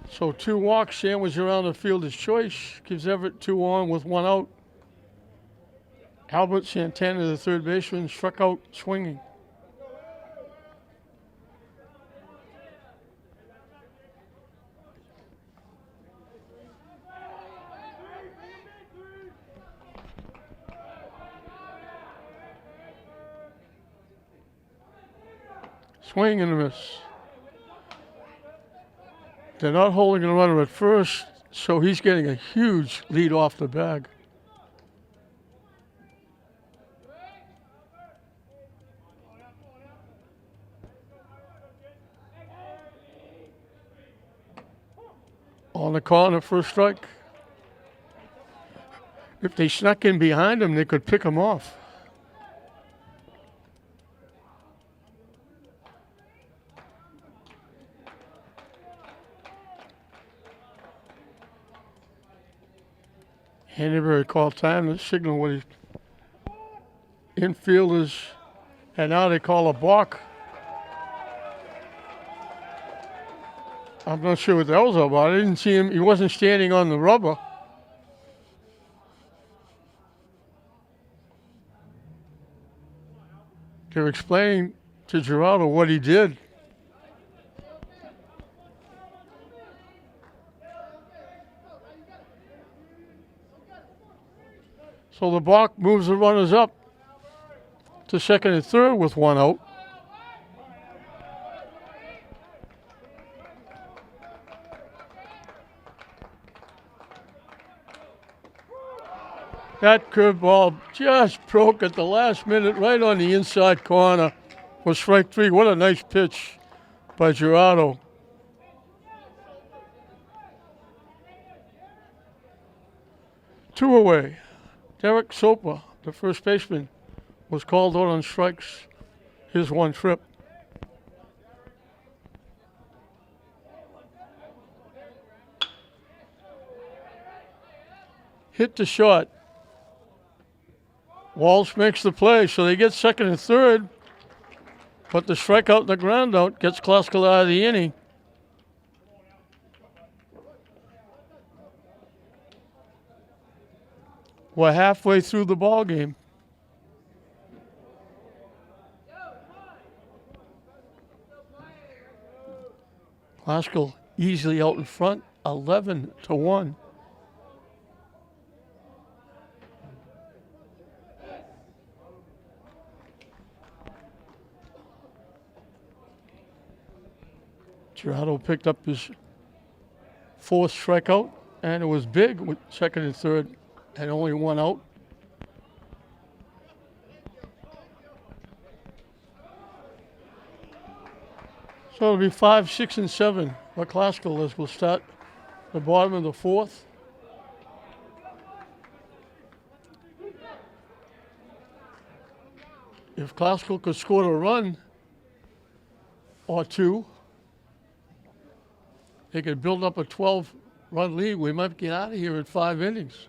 So 2 walks sandwiched around the fielder's choice. Gives Everett 2 on with 1 out. Albert Santana, the third baseman, struck out swinging. Swing and a miss. They're not holding a runner at first, so he's getting a huge lead off the bag. On the corner for a strike. If they snuck in behind him, they could pick him off. Hanbury called time to signal what his infielders, and now they call a balk. I'm not sure what that was about. I didn't see him. He wasn't standing on the rubber. They're explaining to Geraldo what he did. So the balk moves the runners up to second and third with one out. That curveball just broke at the last minute right on the inside corner for strike three. What a nice pitch by Geraldo. Two away. Derek Soper, the first baseman, was called out on strikes. His one trip. Hit the shot. Walsh makes the play, so they get second and third. But the strikeout and the ground out gets Klaskal out of the inning. We're halfway through the ball game. Klaskal easily out in front, 11-1. Geraldo picked up his fourth strikeout, and it was big with second and third, and only one out. So it'll be 5, 6, and 7 for Klaskal as we'll start the bottom of the fourth. If Klaskal could score a run or two, they could build up a 12-run lead. We might get out of here in 5 innings.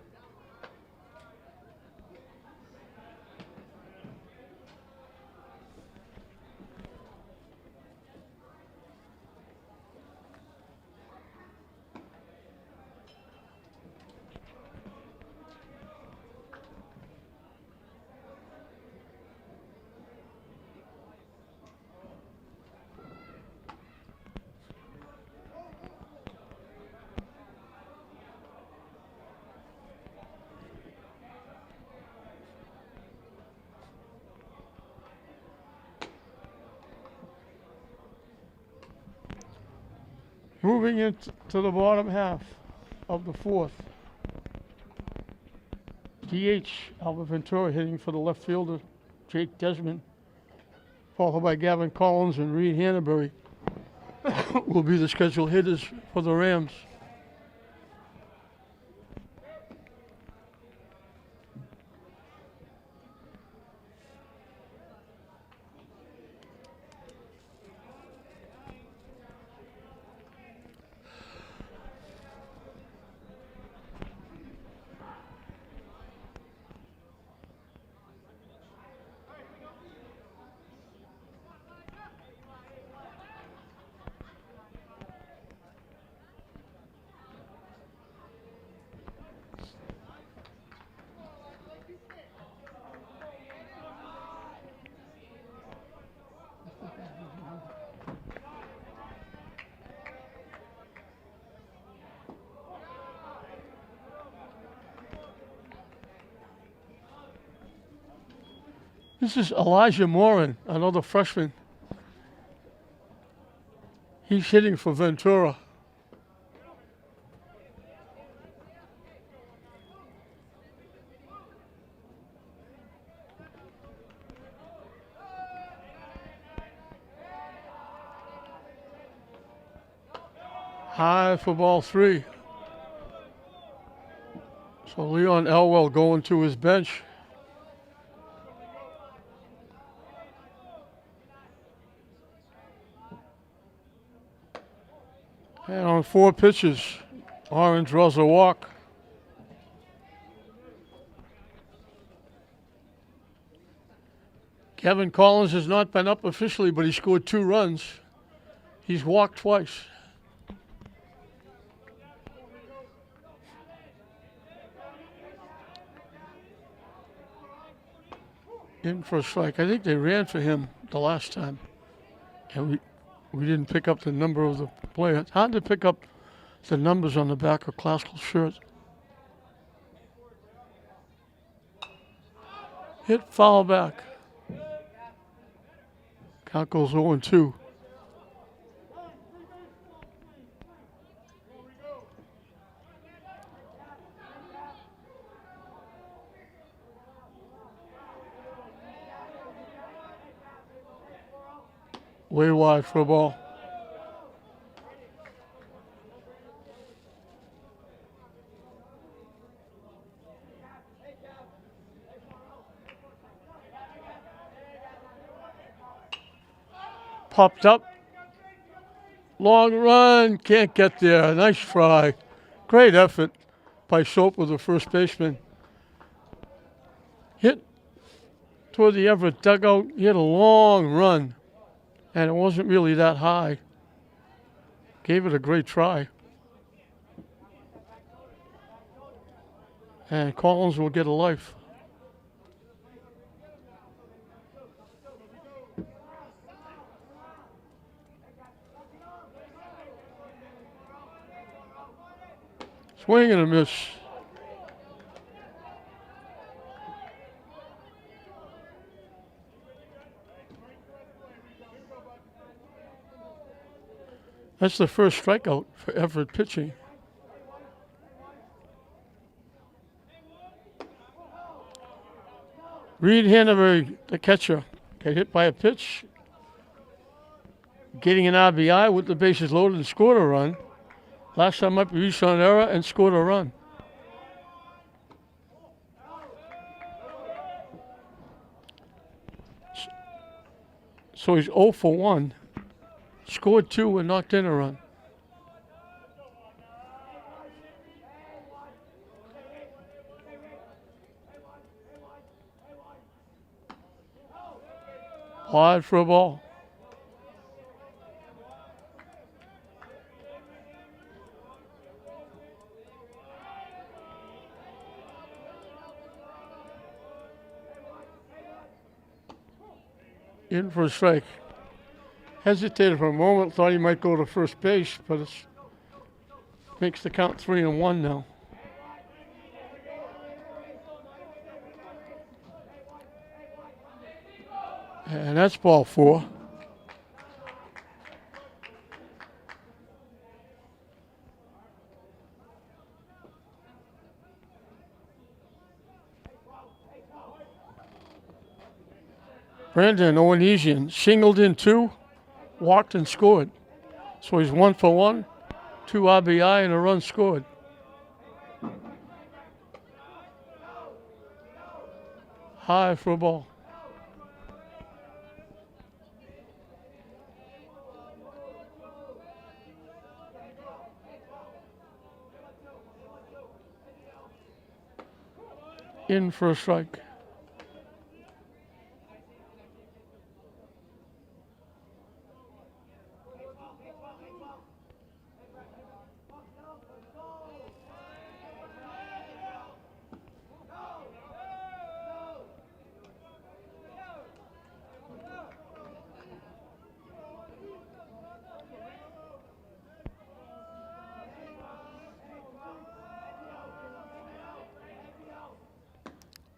Moving into the bottom half of the fourth. DH Albert Ventura hitting for the left fielder, Jake Desmond, followed by Gavin Collins and Reed Hanbury will be the scheduled hitters for the Rams. This is Elijah Morin, another freshman. He's hitting for Ventura. High for ball 3. So Leon Elwell going to his bench. And on 4 pitches, Orange draws a walk. Kevin Collins has not been up officially, but he scored 2 runs. He's walked twice. In for a strike. I think they ran for him the last time. And we didn't pick up the number of the player. It's hard to pick up the numbers on the back of classical shirts. Hit foul back. Count goes 0-2. Way wide for a ball. Popped up. Long run. Can't get there. Nice try. Great effort by Soper, the first baseman. Hit toward the Everett dugout. He had a long run. And it wasn't really that high. Gave it a great try. And Collins will get a life. Swing and a miss. That's the first strikeout for Everett pitching. Reed Hannaberry, the catcher, got hit by a pitch, getting an RBI with the bases loaded and scored a run. Last time up, he reached on error and scored a run. So he's 0 for 1. Scored 2 and knocked in a run. Hard for a ball. In for a strike. Hesitated for a moment, thought he might go to first base, but it makes the count 3-1 now. And that's ball 4. Brandon Owenesian singled in 2, walked and scored. So he's 1 for 1, 2 RBI and a run scored. High for a ball. In for a strike.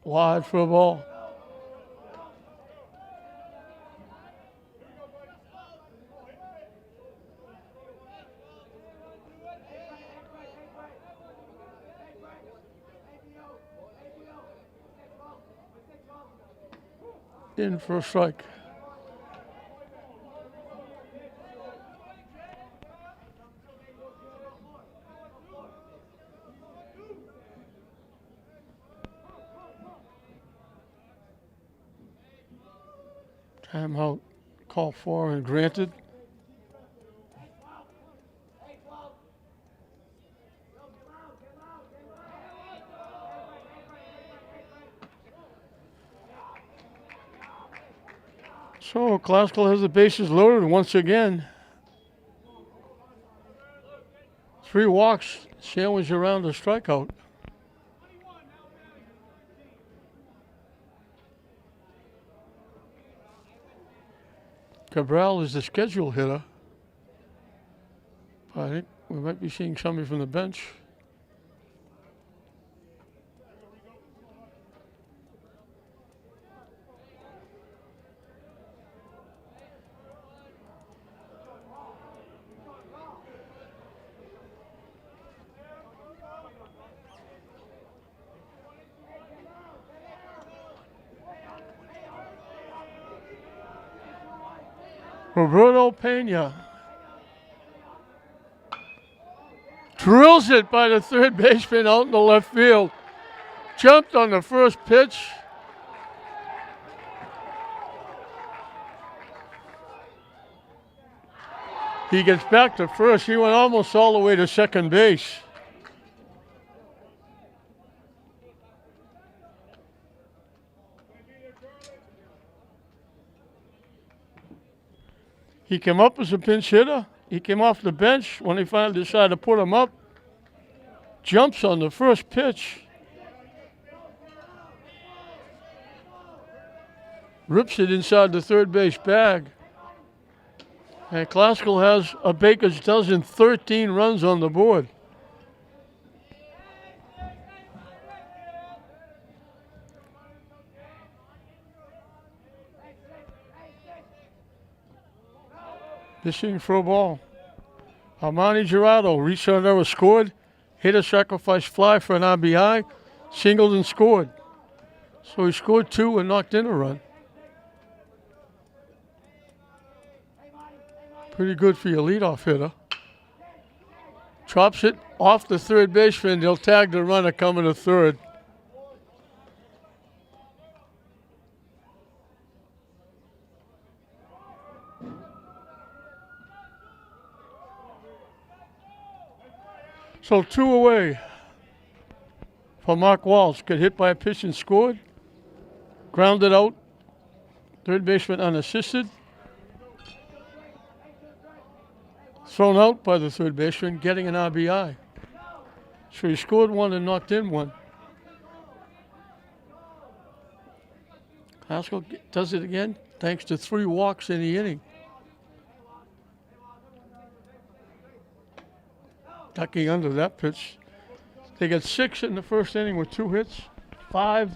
Wide for a ball. In for a strike. Timeout called for and granted. So Classical has the bases loaded once again. 3 walks, sandwich around a strikeout. Cabral is the scheduled hitter. I think we might be seeing somebody from the bench. Roberto Pena drills it by the third baseman out in the left field. Jumped on the first pitch. He gets back to first. He went almost all the way to second base. He came up as a pinch hitter. He came off the bench when they finally decided to put him up. Jumps on the first pitch. Rips it inside the third base bag. And Classical has a baker's dozen, 13 runs on the board. Pitching for a ball. Armani Gerardo reached on there, scored, hit a sacrifice fly for an RBI, singled and scored. So he scored 2 and knocked in a run. Pretty good for your leadoff hitter. Chops it off the third baseman. They'll tag the runner coming to third. So 2 away for Mark Walsh. Got hit by a pitch and scored. Grounded out. Third baseman unassisted. Thrown out by the third baseman, getting an RBI. So he scored 1 and knocked in 1. Haskell does it again, thanks to 3 walks in the inning. Ducking under that pitch. They got 6 in the first inning with 2 hits, 5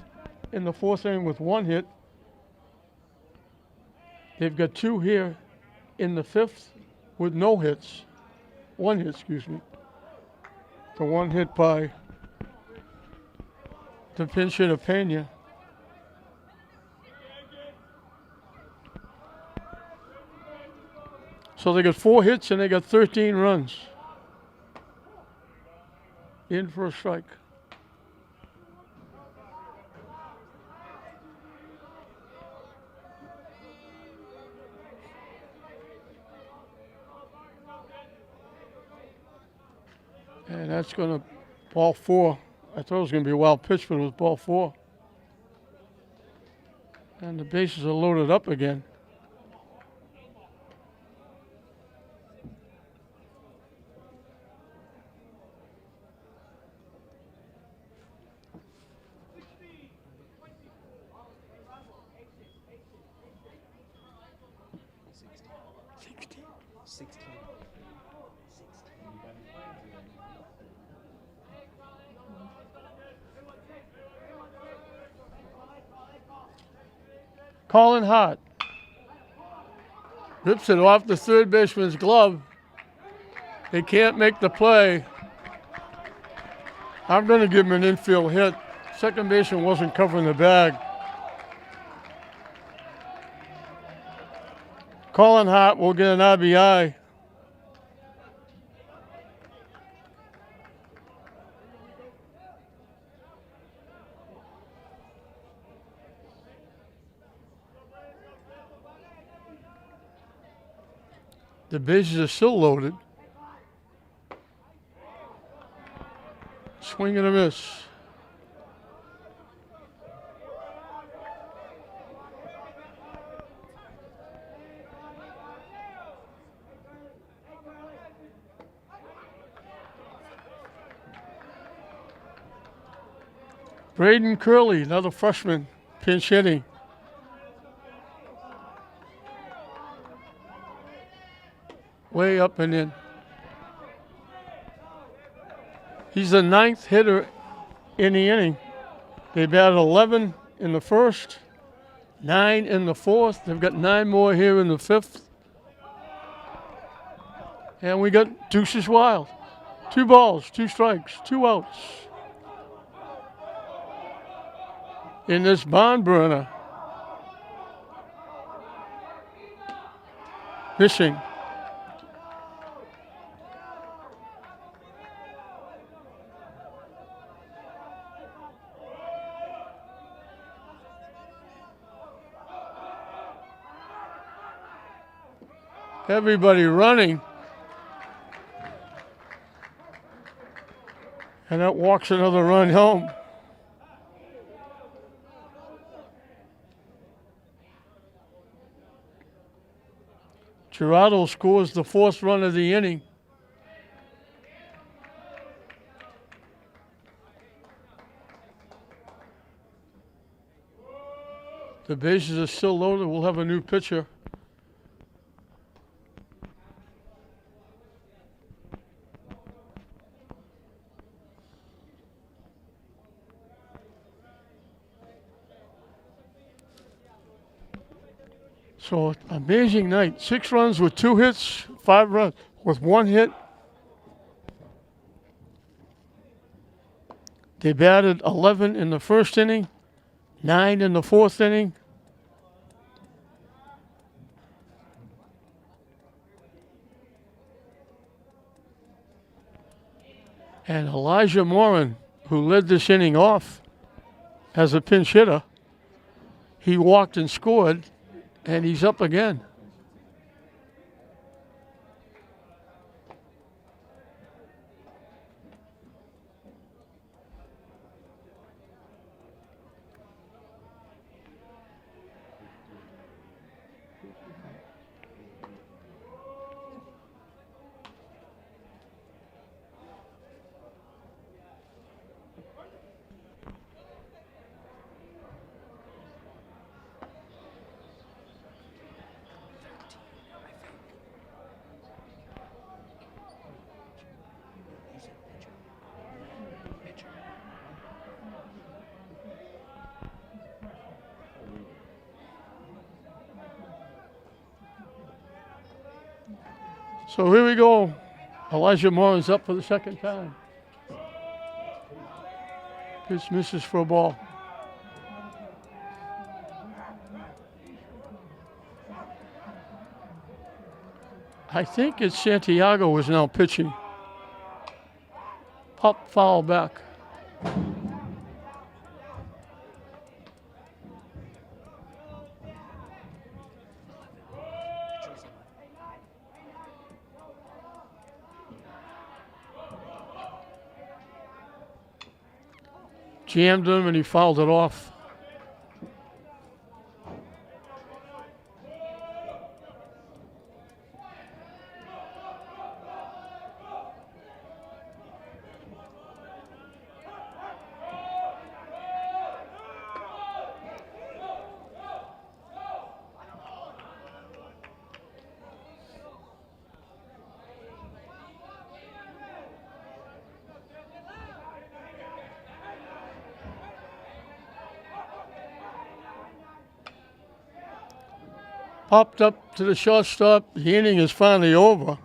in the fourth inning with 1 hit. They've got 2 here in the fifth with no hits. 1 hit, excuse me. The 1 hit by the pinch hitter Pena. So they got 4 hits and they got 13 runs. In for a strike. And that's going to ball 4. I thought it was going to be a wild pitch, but it was ball 4. And the bases are loaded up again. Colin Hart rips it off the third baseman's glove. They can't make the play. I'm going to give him an infield hit. Second baseman wasn't covering the bag. Colin Hart will get an RBI. The bases are still loaded. Swing and a miss. Braden Curley, another freshman, pinch hitting. Way up and in. He's the 9th hitter in the inning. They batted 11 in the first, 9 in the fourth. They've got 9 more here in the fifth. And we got Deuces Wild. 2 balls, 2 strikes, 2 outs. In this barn burner. Missing. Everybody running. And that walks another run home. Gerardo scores the 4th run of the inning. The bases are still loaded. We'll have a new pitcher. So, amazing night. 6 runs with 2 hits, 5 runs with 1 hit. They batted 11 in the first inning, 9 in the 4th inning. And Elijah Morin, who led this inning off as a pinch hitter, he walked and scored. And he's up again. So here we go. Elijah Morin's up for the 2nd time. Pitch misses for a ball. I think it's Santiago is now pitching. Pop foul back. Jammed him and he fouled it off. Popped up to the shortstop. The inning is finally over.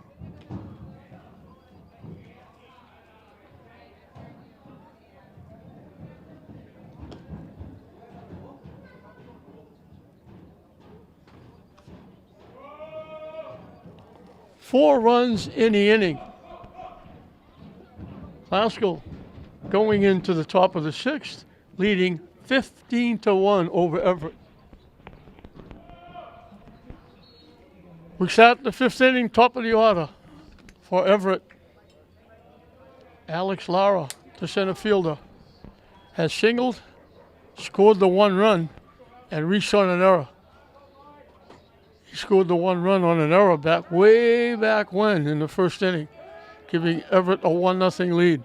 4 runs in the inning. Glasgow going into the top of the 6th, leading 15-1 over Everett. We start the 5th inning, top of the order for Everett. Alex Lara, the center fielder, has singled, scored the 1 run, and reached on an error. He scored the 1 run on an error way back when in the 1st inning, giving Everett a 1-0 lead.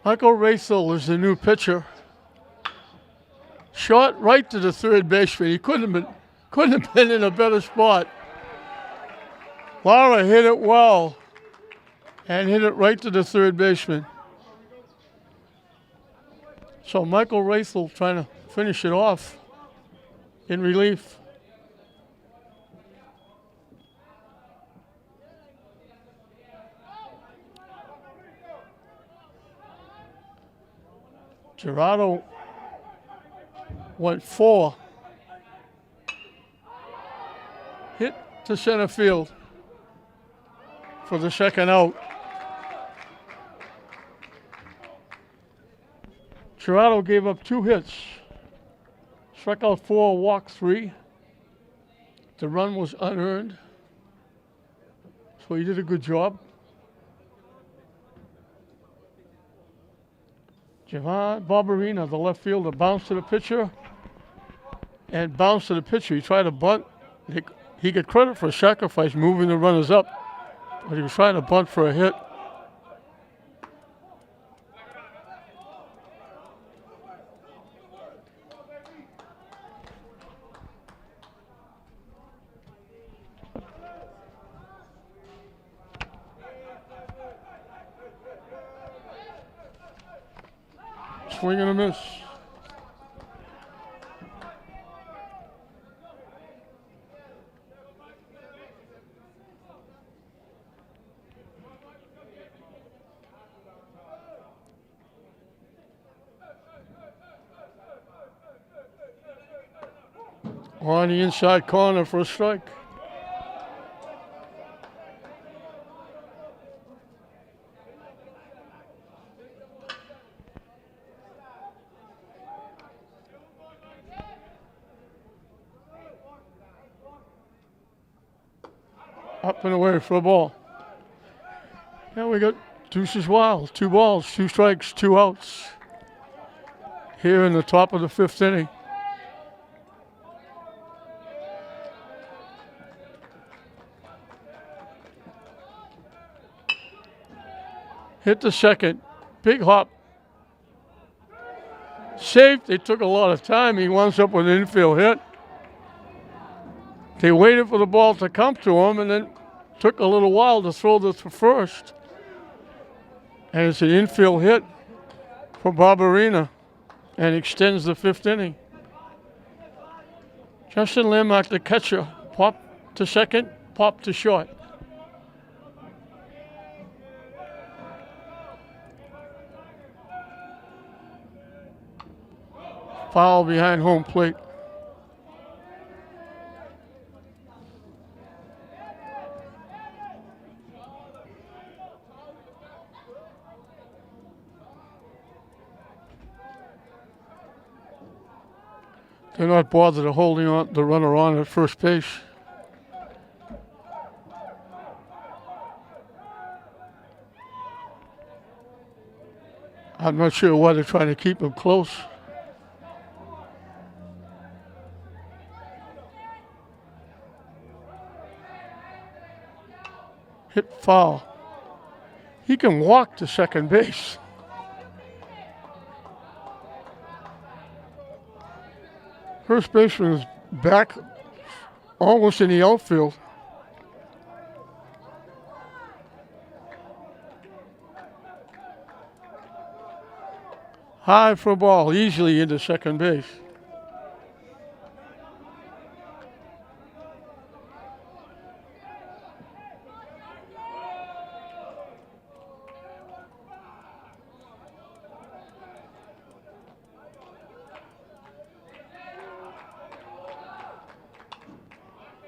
Michael Rathel is the new pitcher. Shot right to the 3rd baseman. He couldn't have been in a better spot. Lara hit it well and hit it right to the 3rd baseman. So Michael Rathel trying to finish it off in relief. Gerardo went 4. Hit to center field for the 2nd out. Gerardo gave up 2 hits. Struck out 4, walked 3. The run was unearned. So he did a good job. Javon Barberina, the left fielder, bounced to the pitcher and bounced to the pitcher. He tried to bunt. He got credit for a sacrifice moving the runners up, but he was trying to bunt for a hit. Swing and a miss. On the inside corner for a strike. Up and away for a ball. Now we got deuces wild. 2 balls, 2 strikes, 2 outs. Here in the top of the 5th inning. Hit the 2nd. Big hop. Safe. They took a lot of time. He winds up with an infield hit. They waited for the ball to come to him and then took a little while to throw this for first. And it's an infield hit for Barberina and extends the 5th inning. Justin Landmark, the catcher, popped to 2nd, popped to short. Foul behind home plate. They're not bothered holding on the runner on at first base. I'm not sure why they're trying to keep him close. Hit foul. He can walk to second base. First baseman is back almost in the outfield. High for a ball, easily into second base.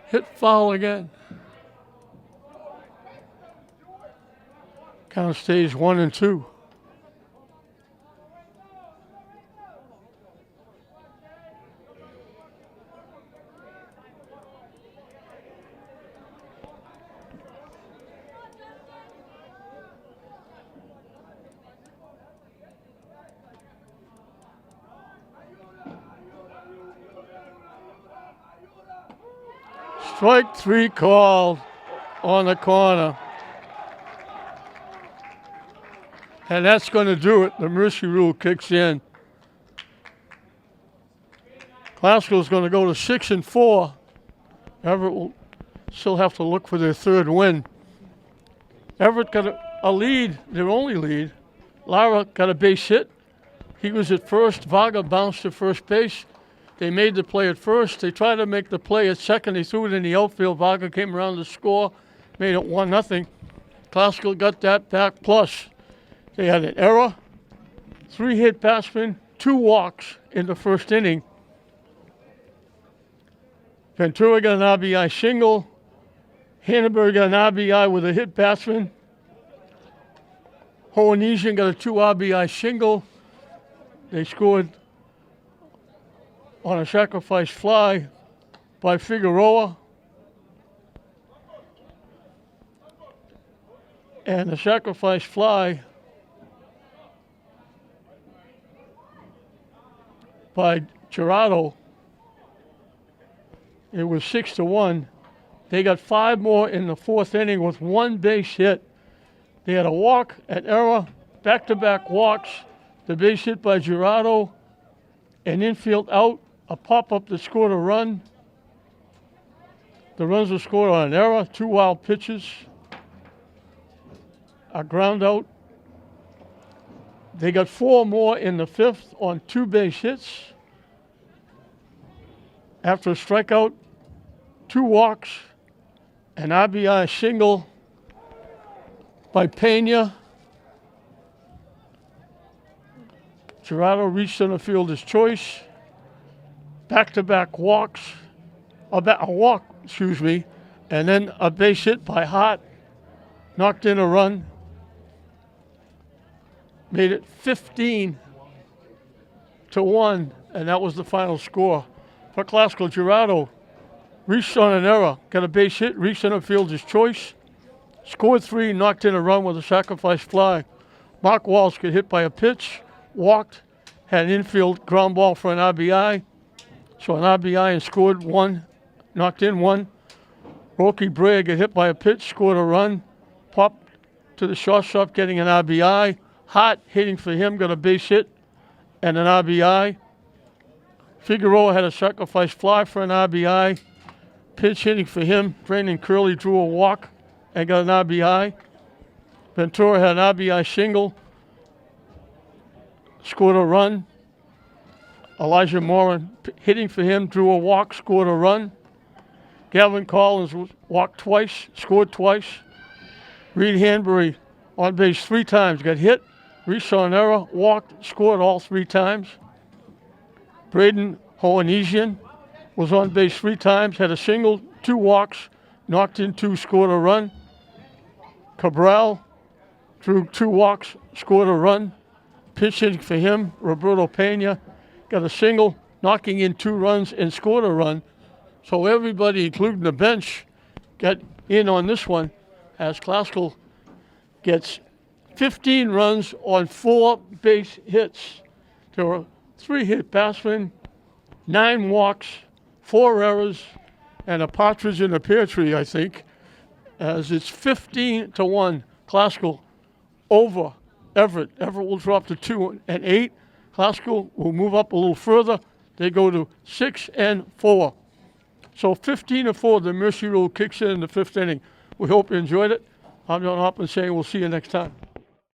Hit foul again. Count stays 1-2. Strike 3 called on the corner. And that's going to do it. The mercy rule kicks in. Glasgow's going to go to 6-4. Everett will still have to look for their third win. Everett got a lead, their only lead. Lara got a base hit. He was at first. Varga bounced to first base. They made the play at first. They tried to make the play at second. They threw it in the outfield. Varga came around to score, made it 1-0. Glasgow got that back. Plus, they had an error, 3 hit batsmen, 2 walks in the first inning. Ventura got an RBI single. Hannenberg got an RBI with a hit batsman. Hohenesian got a 2 RBI single. They scored on a sacrifice fly by Figueroa. And the sacrifice fly by Gerardo. It was 6-1. They got 5 more in the 4th inning with 1 base hit. They had a walk, an error, back-to-back walks, the base hit by Gerardo, an infield out, a pop-up that scored a run. The runs were scored on an error, 2 wild pitches, a ground out. They got 4 more in the 5th on 2 base hits. After a strikeout, 2 walks, an RBI single by Pena. Gerardo reached center fielder's choice. Back-to-back walks, a walk, and then a base hit by Hart. Knocked in a run. Made it 15-1, and that was the final score. For Glasgow, Gerardo reached on an error, got a base hit, reached center fielder's choice. Scored 3, knocked in a run with a sacrifice fly. Mark Walsh got hit by a pitch, walked, had an infield ground ball for an RBI. So an RBI and scored 1, knocked in 1. Rocky Brea got hit by a pitch, scored a run, popped to the shortstop, getting an RBI. Hart hitting for him, got a base hit and an RBI. Figueroa had a sacrifice fly for an RBI. Pitch hitting for him, Brandon Curley drew a walk and got an RBI. Ventura had an RBI single, scored a run. Elijah Moran hitting for him, drew a walk, scored a run. Gavin Collins walked twice, scored twice. Reed Hanbury on base 3 times, got hit, reached on error, walked, scored all 3 times. Braden Hohenesian was on base 3 times, had a single, 2 walks, knocked in 2, scored a run. Cabral drew 2 walks, scored a run. Pitch hitting for him, Roberto Pena got a single, knocking in 2 runs and scored a run. So everybody, including the bench, got in on this one as Glasgow gets 15 runs on 4 base hits. There were 3 hit batsmen, 9 walks, 4 errors, and a partridge in a pear tree, I think, as it's 15-1. Glasgow over Everett. Everett will drop to 2-8. Glasgow will move up a little further. They go to 6-4. So 15-4, the mercy rule kicks in the 5th inning. We hope you enjoyed it. I'm John Hoffman saying we'll see you next time.